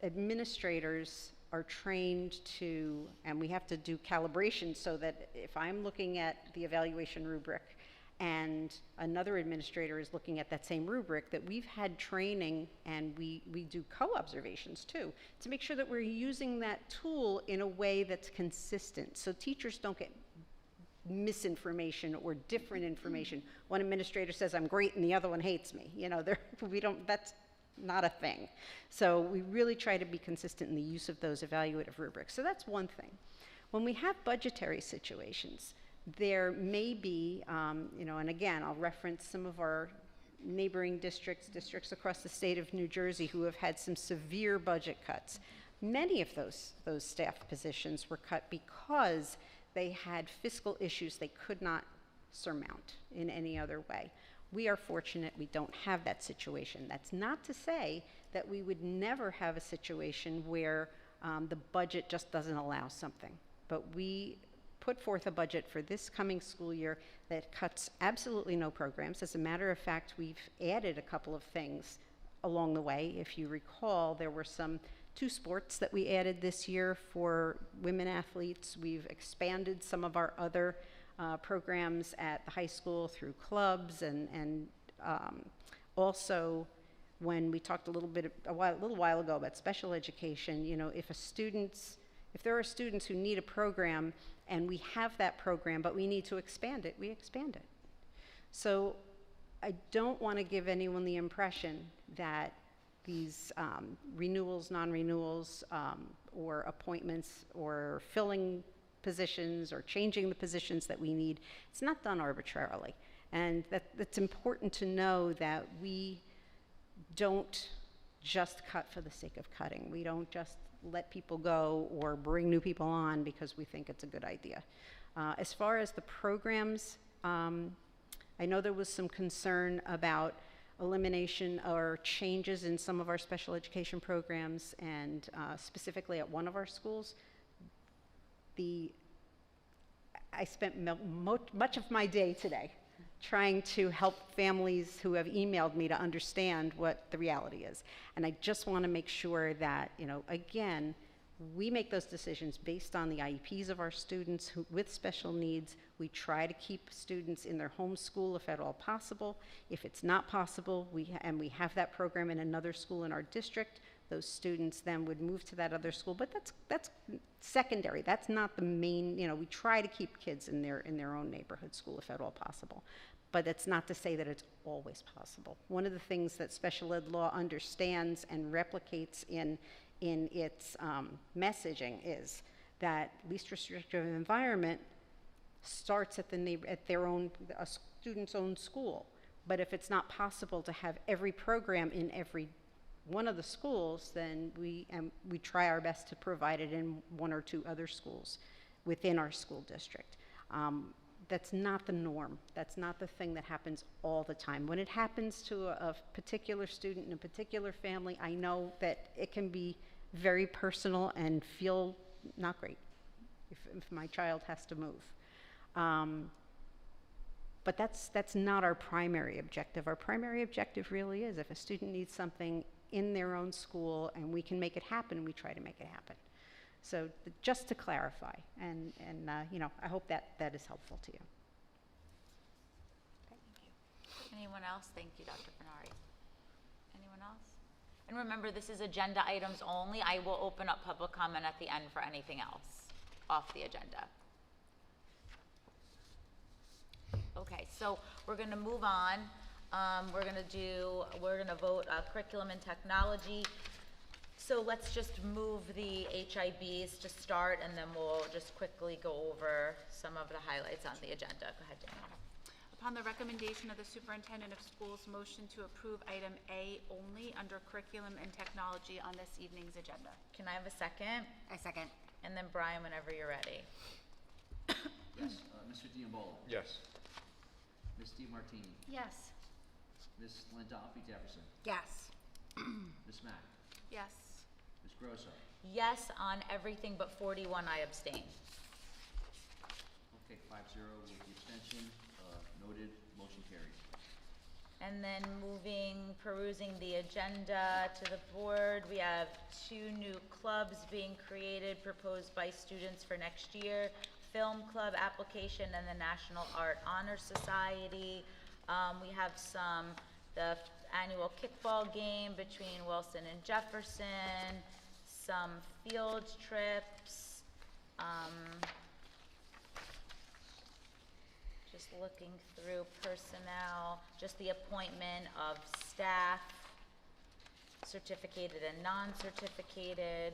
administrators are trained to, and we have to do calibration so that if I'm looking at the evaluation rubric and another administrator is looking at that same rubric, that we've had training and we do co-observations too, to make sure that we're using that tool in a way that's consistent so teachers don't get misinformation or different information. One administrator says I'm great and the other one hates me. That's not a thing. So we really try to be consistent in the use of those evaluative rubrics. So that's one thing. When we have budgetary situations, there may be, and again, I'll reference some of our neighboring districts across the state of New Jersey who have had some severe budget cuts. Many of those staff positions were cut because they had fiscal issues they could not surmount in any other way. We are fortunate we don't have that situation. That's not to say that we would never have a situation where the budget just doesn't allow something. But we put forth a budget for this coming school year that cuts absolutely no programs. As a matter of fact, we've added a couple of things along the way. If you recall, there were two sports that we added this year for women athletes. We've expanded some of our other programs at the high school through clubs and also when we talked a little while ago about special education, if there are students who need a program and we have that program but we need to expand it, we expand it. So I don't want to give anyone the impression that these renewals, non-renewals, or appointments or filling positions or changing the positions that we need, it's not done arbitrarily. And that's important to know that we don't just cut for the sake of cutting. We don't just let people go or bring new people on because we think it's a good idea. As far as the programs, I know there was some concern about elimination or changes in some of our special education programs, and specifically at one of our schools. I spent much of my day today trying to help families who have emailed me to understand what the reality is. And I just want to make sure that, again, we make those decisions based on the IEPs of our students with special needs. We try to keep students in their home school if at all possible. If it's not possible, we have that program in another school in our district, those students then would move to that other school. But that's secondary. That's not the main, we try to keep kids in their own neighborhood school if at all possible. but it's not to say that it's always possible. One of the things that special ed law understands and replicates in its messaging is that least restrictive environment starts at their own, a student's own school. But if it's not possible to have every program in every one of the schools, then we try our best to provide it in one or two other schools within our school district. That's not the norm. That's not the thing that happens all the time. When it happens to a particular student in a particular family, I know that it can be very personal and feel not great if my child has to move. But that's not our primary objective. Our primary objective really is if a student needs something in their own school and we can make it happen, we try to make it happen. So just to clarify, and you know, I hope that is helpful to you. Thank you. Anyone else? Thank you, Dr. Bernari. Anyone else? And remember, this is agenda items only. I will open up public comment at the end for anything else off the agenda. Okay, so we're going to move on. We're going to vote curriculum and technology. So let's just move the HIBs to start, and then we'll just quickly go over some of the highlights on the agenda. Go ahead, Danielle. Upon the recommendation of the superintendent of schools, motion to approve item A only under curriculum and technology on this evening's agenda. Can I have a second? I second. And then Brian, whenever you're ready. Yes. Mr. Diambolo. Yes. Ms. DiMartini. Yes. Ms. Landafi Jefferson. Yes. Ms. Mack. Yes. Ms. Grosso. Yes on everything but 41, I abstain. Okay, 5-0 with the abstention. Noted. Motion carries. And then perusing the agenda to the board, we have 2 new clubs being created, proposed by students for next year. Film Club application and the National Art Honor Society. We have the annual kickball game between Wilson and Jefferson, some field trips, just looking through personnel, just the appointment of staff, certificated and non-certificated,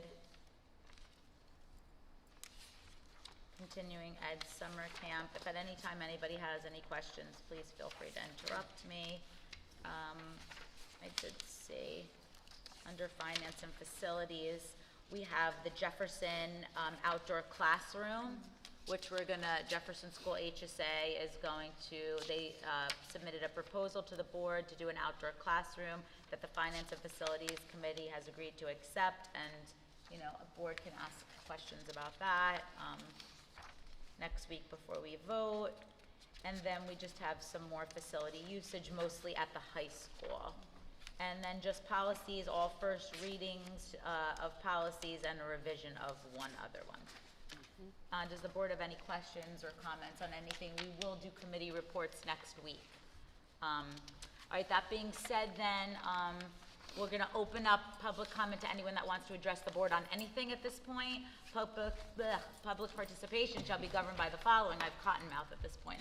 continuing ed summer camp. If at any time anybody has any questions, please feel free to interrupt me. I did see, under finance and facilities, we have the Jefferson outdoor classroom, which Jefferson School HSA is going to, they submitted a proposal to the board to do an outdoor classroom that the Finance and Facilities Committee has agreed to accept, and, you know, a board can ask questions about that next week before we vote. And then we just have some more facility usage, mostly at the high school. And then just policies, all first readings of policies, and a revision of one other one. Does the board have any questions or comments on anything? We will do committee reports next week. All right, that being said then, we're going to open up public comment to anyone that wants to address the board on anything at this point. Public participation shall be governed by the following. I've cottonmouth at this point.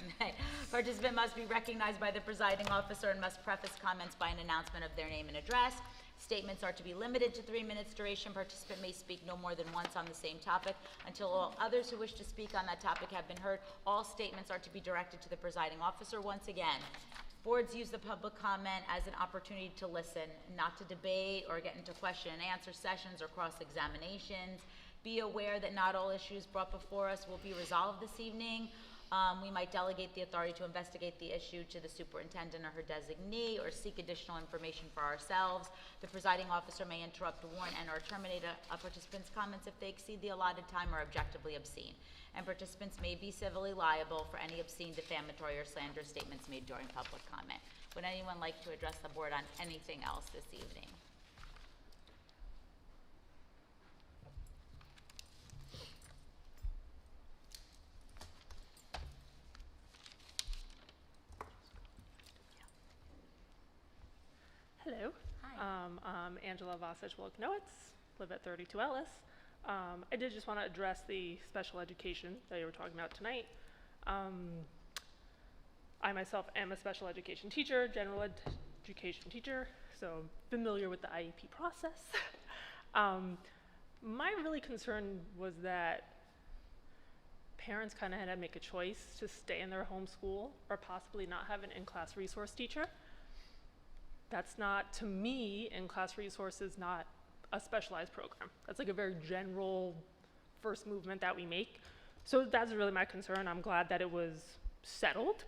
Participant must be recognized by the presiding officer and must preface comments by an announcement of their name and address. Statements are to be limited to 3 minutes duration. Participant may speak no more than once on the same topic until all others who wish to speak on that topic have been heard. All statements are to be directed to the presiding officer. Once again, boards use the public comment as an opportunity to listen, not to debate or get into question and answer sessions or cross-examinations. Be aware that not all issues brought before us will be resolved this evening. We might delegate the authority to investigate the issue to the superintendent or her designee, or seek additional information for ourselves. The presiding officer may interrupt, warn, and/or terminate a participant's comments if they exceed the allotted time or objectively obscene. And participants may be civilly liable for any obscene, defamatory, or slanderous statements made during public comment. Would anyone like to address the board on anything else this evening? Hello. Hi. I'm Angela Vasich-Wilknowitz, live at 32 Ellis. I did just want to address the special education that you were talking about tonight. I myself am a special education teacher, general education teacher, so familiar with the IEP process. My really concern was that parents kind of had to make a choice to stay in their home school or possibly not have an in-class resource teacher. That's not, to me, in-class resource is not a specialized program. That's like a very general first movement that we make. So that's really my concern. I'm glad that it was settled,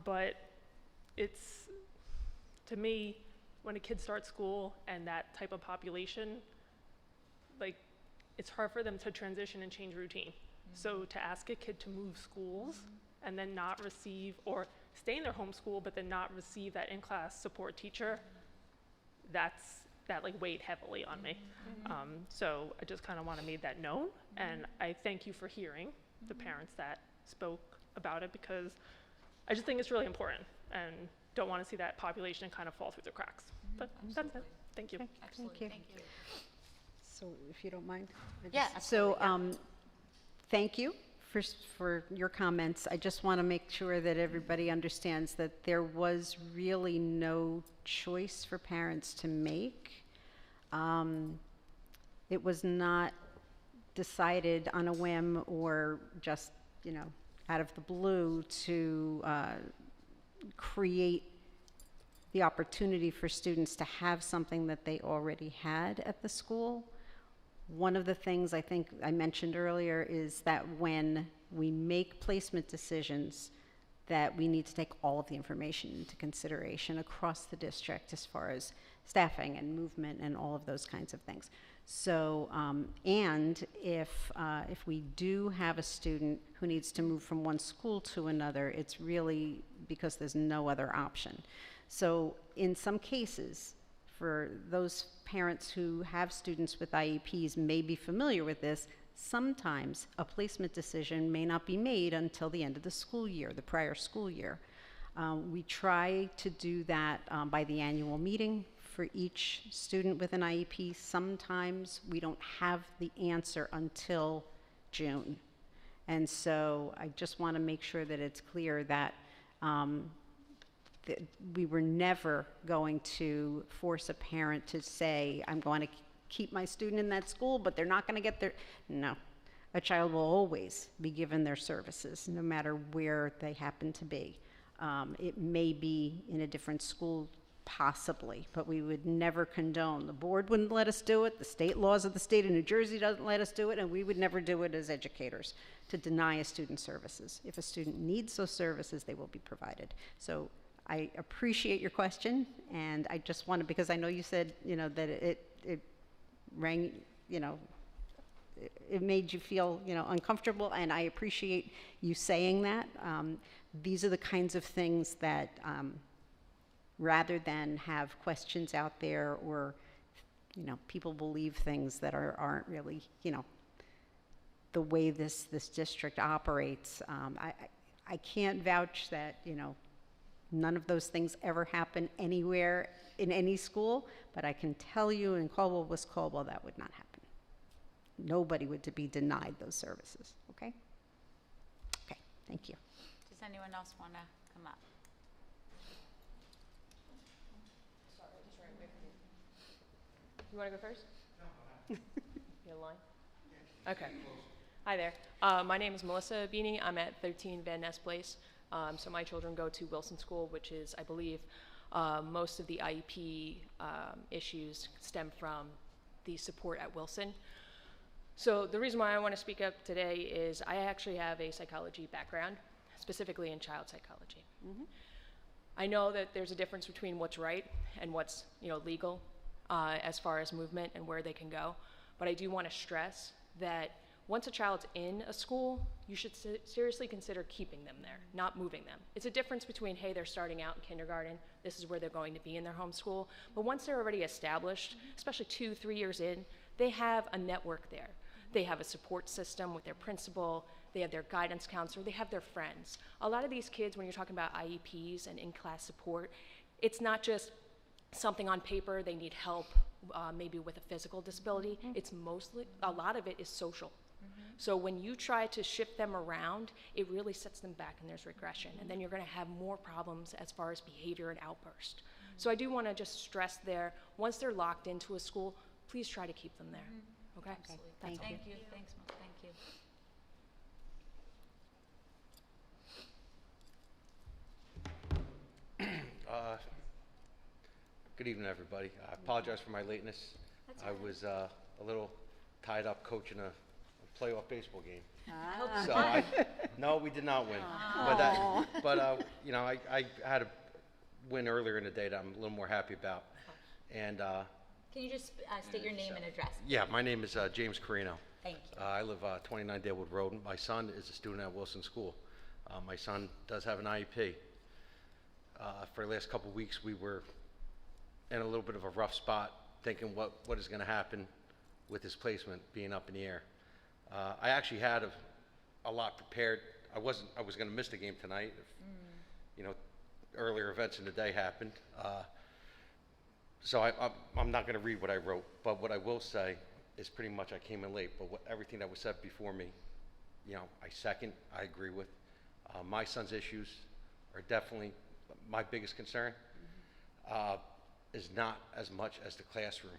but it's, to me, when a kid starts school and that type of population, like, it's hard for them to transition and change routine. So to ask a kid to move schools and then not receive, or stay in their home school, but then not receive that in-class support teacher, that like weighed heavily on me. So I just kind of want to make that known, and I thank you for hearing the parents that spoke about it, because I just think it's really important and don't want to see that population kind of fall through the cracks. But that's it. Thank you. Absolutely. Thank Thank you. So if you don't mind. Yeah, So absolutely, thank you for your comments. I just want to make sure that everybody understands that there was really no choice for parents to make. It was not decided on a whim or just, out of the blue to create the opportunity for students to have something that they already had at the school. One of the things I think I mentioned earlier is that when we make placement decisions, that we need to take all of the information into consideration across the district as far as staffing and movement and all of those kinds of things. So, and if we do have a student who needs to move from one school to another, it's really because there's no other option. So in some cases, for those parents who have students with IEPs may be familiar with this, sometimes a placement decision may not be made until the end of the school year, the prior school year. We try to do that by the annual meeting for each student with an IEP. Sometimes we don't have the answer until June. And so I just want to make sure that it's clear that we were never going to force a parent to say, I'm going to keep my student in that school, but they're not going to get their, no. A child will always be given their services, no matter where they happen to be. It may be in a different school, possibly, but we would never condone. The board wouldn't let us do it, the state laws of the state of New Jersey doesn't let us do it, and we would never do it as educators, to deny a student services. If a student needs those services, they will be provided. So I appreciate your question, and I just wanted, because I know you said, that it rang, it made you feel, uncomfortable, and I appreciate you saying that. These are the kinds of things that, rather than have questions out there or, people believe things that aren't really, the way this district operates. I can't vouch that, none of those things ever happen anywhere in any school, but I can tell you in Caldwell-West Caldwell that would not happen. Nobody would be denied those services, okay? Okay, thank you. Does anyone else want to come up? You want to go first? No. You in line? Okay. Hi there. My name is Melissa Beanie. I'm at 13 Van Ness Place. So my children go to Wilson School, which is, I believe, most of the IEP issues stem from the support at Wilson. So the reason why I want to speak up today is I actually have a psychology background, specifically in child psychology. I know that there's a difference between what's right and what's legal as far as movement and where they can go. But I do want to stress that once a child's in a school, you should seriously consider keeping them there, not moving them. It's a difference between, hey, they're starting out in kindergarten, this is where they're going to be in their home school. But once they're already established, especially 2-3 years in, they have a network there. They have a support system with their principal, they have their guidance counselor, they have their friends. A lot of these kids, when you're talking about IEPs and in-class support, it's not just something on paper, they need help maybe with a physical disability. It's mostly, a lot of it is social. So when you try to shift them around, it really sets them back and there's regression. And then you're going to have more problems as far as behavior and outburst. So I do want to just stress there, once they're locked into a school, please try to keep them there. Okay? Absolutely. That's all. Thank you. Thanks, Mel. Thank you. Good evening, everybody. I apologize for my lateness. I was a little tied up coaching a playoff baseball game. So no, we did not win. But you know, I had a win earlier in the day that I'm a little more happy about. And Can you just state your name and address? yeah, my name is James Carino. Thank you. I live 29 Dalewood Road. My son is a student at Wilson School. My son does have an IEP. For the last couple of weeks, we were in a little bit of a rough spot, thinking what is going to happen with his placement being up in the air. I actually had a lot prepared. I was going to miss the game tonight if, you know, earlier events in the day happened. So I'm not going to read what I wrote, but what I will say is pretty much I came in late, but everything that was said before me, you know, I agree with. My son's issues are definitely my biggest concern. Is not as much as the classroom.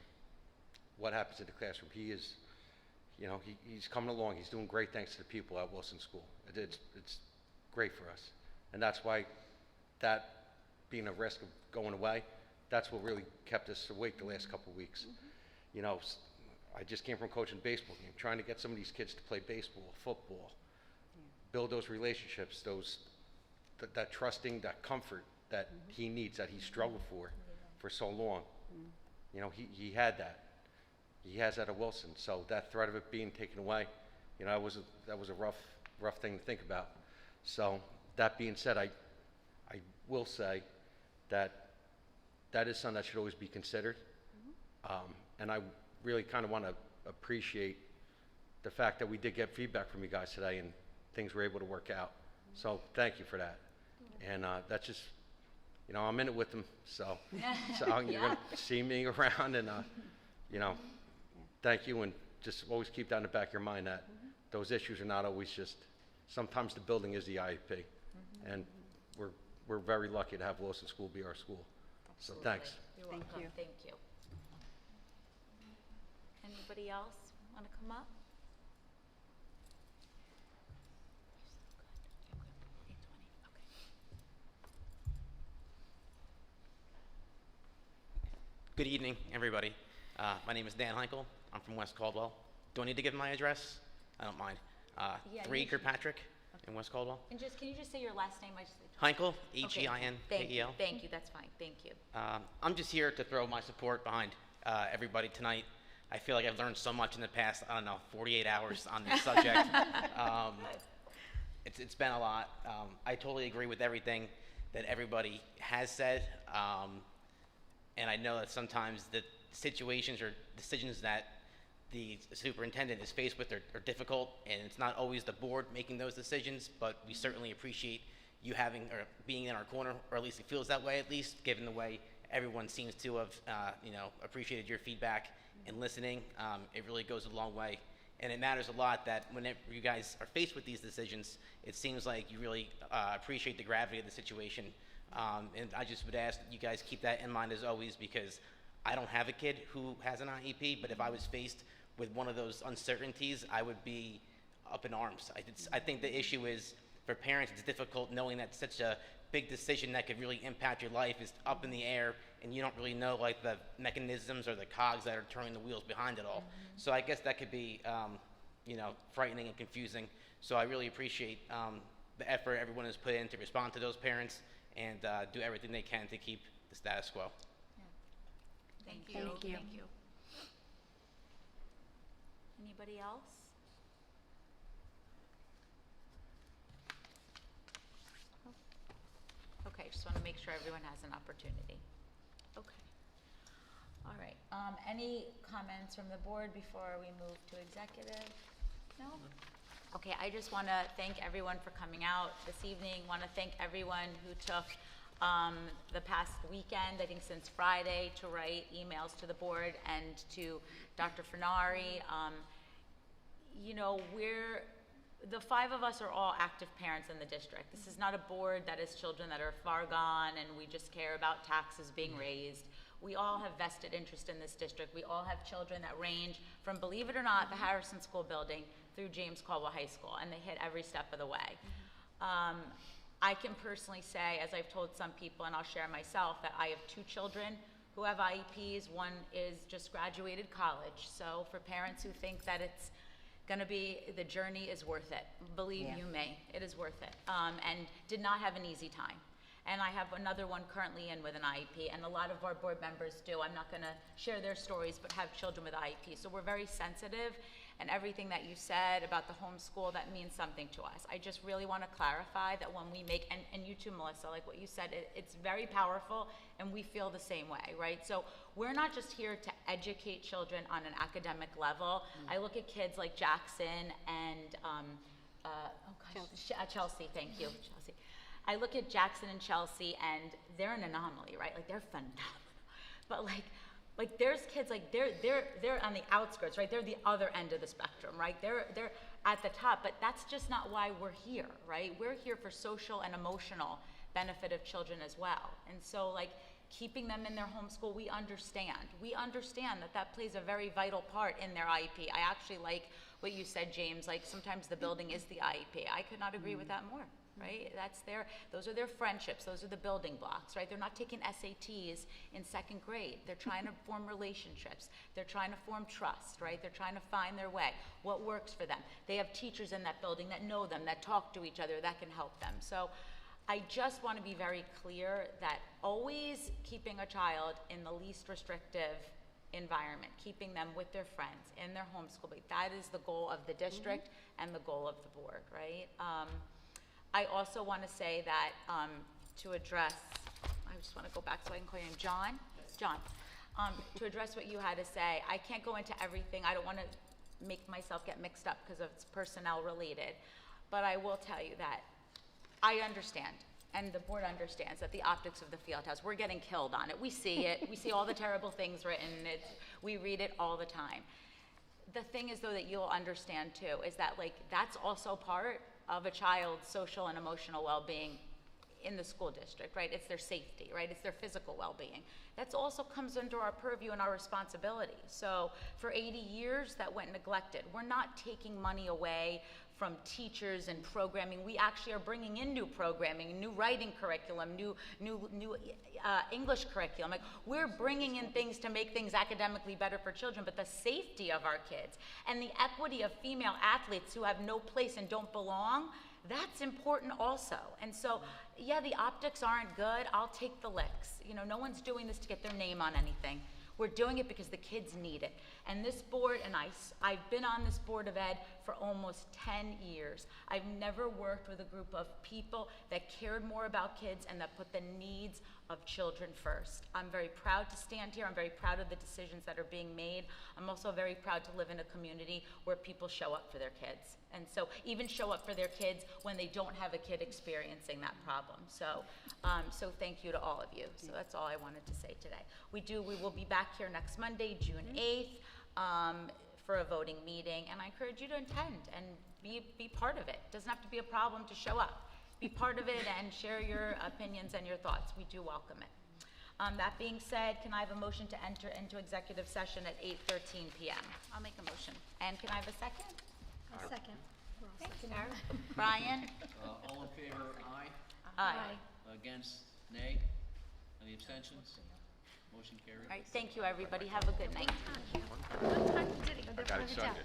What happens in the classroom? He is, you know, he's coming along. He's doing great thanks to the people at Wilson School. It's great for us. And that's why that being a risk of going away, that's what really kept us awake the last couple of weeks. You know, I just came from coaching a baseball game, trying to get some of these kids to play baseball, football, build those relationships, that trusting, that comfort that he needs, that he struggled for so long. You know, he had that. He has that at Wilson. So that threat of it being taken away, you know, that was a rough thing to think about. So that being said, I will say that is something that should always be considered. And I really kind of want to appreciate the fact that we did get feedback from you guys today and things were able to work out. So thank you for that. And that's just, you know, I'm in it with them, so you're going to see me around, and, you know, thank you, and just always keep that in the back of your mind that those issues are not always just, sometimes the building is the IEP, and we're very lucky to have Wilson School be our school. Absolutely. So thanks. You're welcome. Thank you. Anybody else want to come up? Good evening, everybody. My name is Dan Heinkel. I'm from West Caldwell. Do I need to give my address? I don't mind. 3 Kirkpatrick in West Caldwell. And can you just say your last name? Heinkel, H-E-I-N-K-E-L. Thank you. That's fine. Thank you. I'm just here to throw my support behind everybody tonight. I feel like I've learned so much in the past, 48 hours on this subject. It's been a lot. I totally agree with everything that everybody has said. And I know that sometimes the situations or decisions that the superintendent is faced with are difficult, and it's not always the board making those decisions, but we certainly appreciate you having or being in our corner, or at least it feels that way, at least, given the way everyone seems to have, appreciated your feedback and listening. It really goes a long way. And it matters a lot that whenever you guys are faced with these decisions, it seems like you really appreciate the gravity of the situation. And I just would ask that you guys keep that in mind as always, because I don't have a kid who has an IEP, but if I was faced with one of those uncertainties, I would be up in arms. I think the issue is, for parents, it's difficult knowing that such a big decision that could really impact your life is up in the air, and you don't really know like the mechanisms or the cogs that are turning the wheels behind it all. So I guess that could be, frightening and confusing. So I really appreciate the effort everyone has put in to respond to those parents and do everything they can to keep the status quo. Thank you. Thank you. Thank you. Anybody else? Okay, just want to make sure everyone has an opportunity. Okay. All right. Any comments from the board before we move to executive? No? Okay, I just want to thank everyone for coming out this evening. Want to thank everyone who took the past weekend, I think since Friday, to write emails to the board and to Dr. Fernari. you know, the 5 of us are all active parents in the district. This is not a board that is children that are far gone and we just care about taxes being raised. We all have vested interest in this district. We all have children that range from, believe it or not, the Harrison School building through James Caldwell High School, and they hit every step of the way. I can personally say, as I've told some people, and I'll share myself, that I have 2 children who have IEPs. One is just graduated college. So for parents who think that it's gonna be, the journey is worth it. Believe you me, it is worth it. And did not have an easy time. And I have another one currently in with an IEP, and a lot of our board members do. I'm not gonna share their stories, but have children with IEP. So we're very sensitive, and everything that you said about the homeschool, that means something to us. I just really wanna clarify that when we make, and you too, Melissa, like what you said, it's very powerful, and we feel the same way, right? So we're not just here to educate children on an academic level. I look at kids like Jackson and, Chelsea, thank you, Chelsea. I look at Jackson and Chelsea, and they're an anomaly, right? Like, they're phenomenal. But like there's kids, like they're on the outskirts, right? They're the other end of the spectrum, right? They're at the top, but that's just not why we're here, right? We're here for social and emotional benefit of children as well. And so, like, keeping them in their homeschool, we understand that plays a very vital part in their IEP. I actually like what you said, James, like sometimes the building is the IEP. I could not agree with that more. Right? Those are their friendships, those are the building blocks, right? They're not taking SATs in 2nd grade. They're trying to form relationships. They're trying to form trust, right? They're trying to find their way, what works for them. They have teachers in that building that know them, that talk to each other, that can help them. So I just want to be very clear that always keeping a child in the least restrictive environment, keeping them with their friends in their homeschool, that is the goal of the district and the goal of the board, right? I also want to say that to address, I just want to go back so I can call your name, John? Yes. John. To address what you had to say, I can't go into everything. I don't want to make myself get mixed up because it's personnel related. But I will tell you that I understand, and the board understands, that the optics of the field house, we're getting killed on it. We see it. We see all the terrible things written. We read it all the time. The thing is, though, that you'll understand, too, is that, like, that's also part of a child's social and emotional well-being in the school district, right? It's their safety, right? It's their physical well-being. That also comes under our purview and our responsibility. So for 80 years, that went neglected. We're not taking money away from teachers and programming. We actually are bringing in new programming, new writing curriculum, new English curriculum. Like, we're bringing in things to make things academically better for children, but the safety of our kids and the equity of female athletes who have no place and don't belong, that's important also. And so, yeah, the optics aren't good. I'll take the licks. You know, no one's doing this to get their name on anything. We're doing it because the kids need it. And this board, and I've been on this Board of Ed for almost 10 years. I've never worked with a group of people that cared more about kids and that put the needs of children first. I'm very proud to stand here. I'm very proud of the decisions that are being made. I'm also very proud to live in a community where people show up for their kids. And so even show up for their kids when they don't have a kid experiencing that problem. So, so thank you to all of you. So that's all I wanted to say today. We will be back here next Monday, June 8th, for a voting meeting. And I encourage you to attend and be part of it. It doesn't have to be a problem to show up. Be part of it and share your opinions and your thoughts. We do welcome it. That being said, can I have a motion to enter into executive session at 8:13 p.m.? I'll make a motion. And can I have a second? I'll second. Brian? All in favor, aye. Aye. Against, nay. Any abstentions? Motion carried. All right, thank you, everybody. Have a good night. I got excited.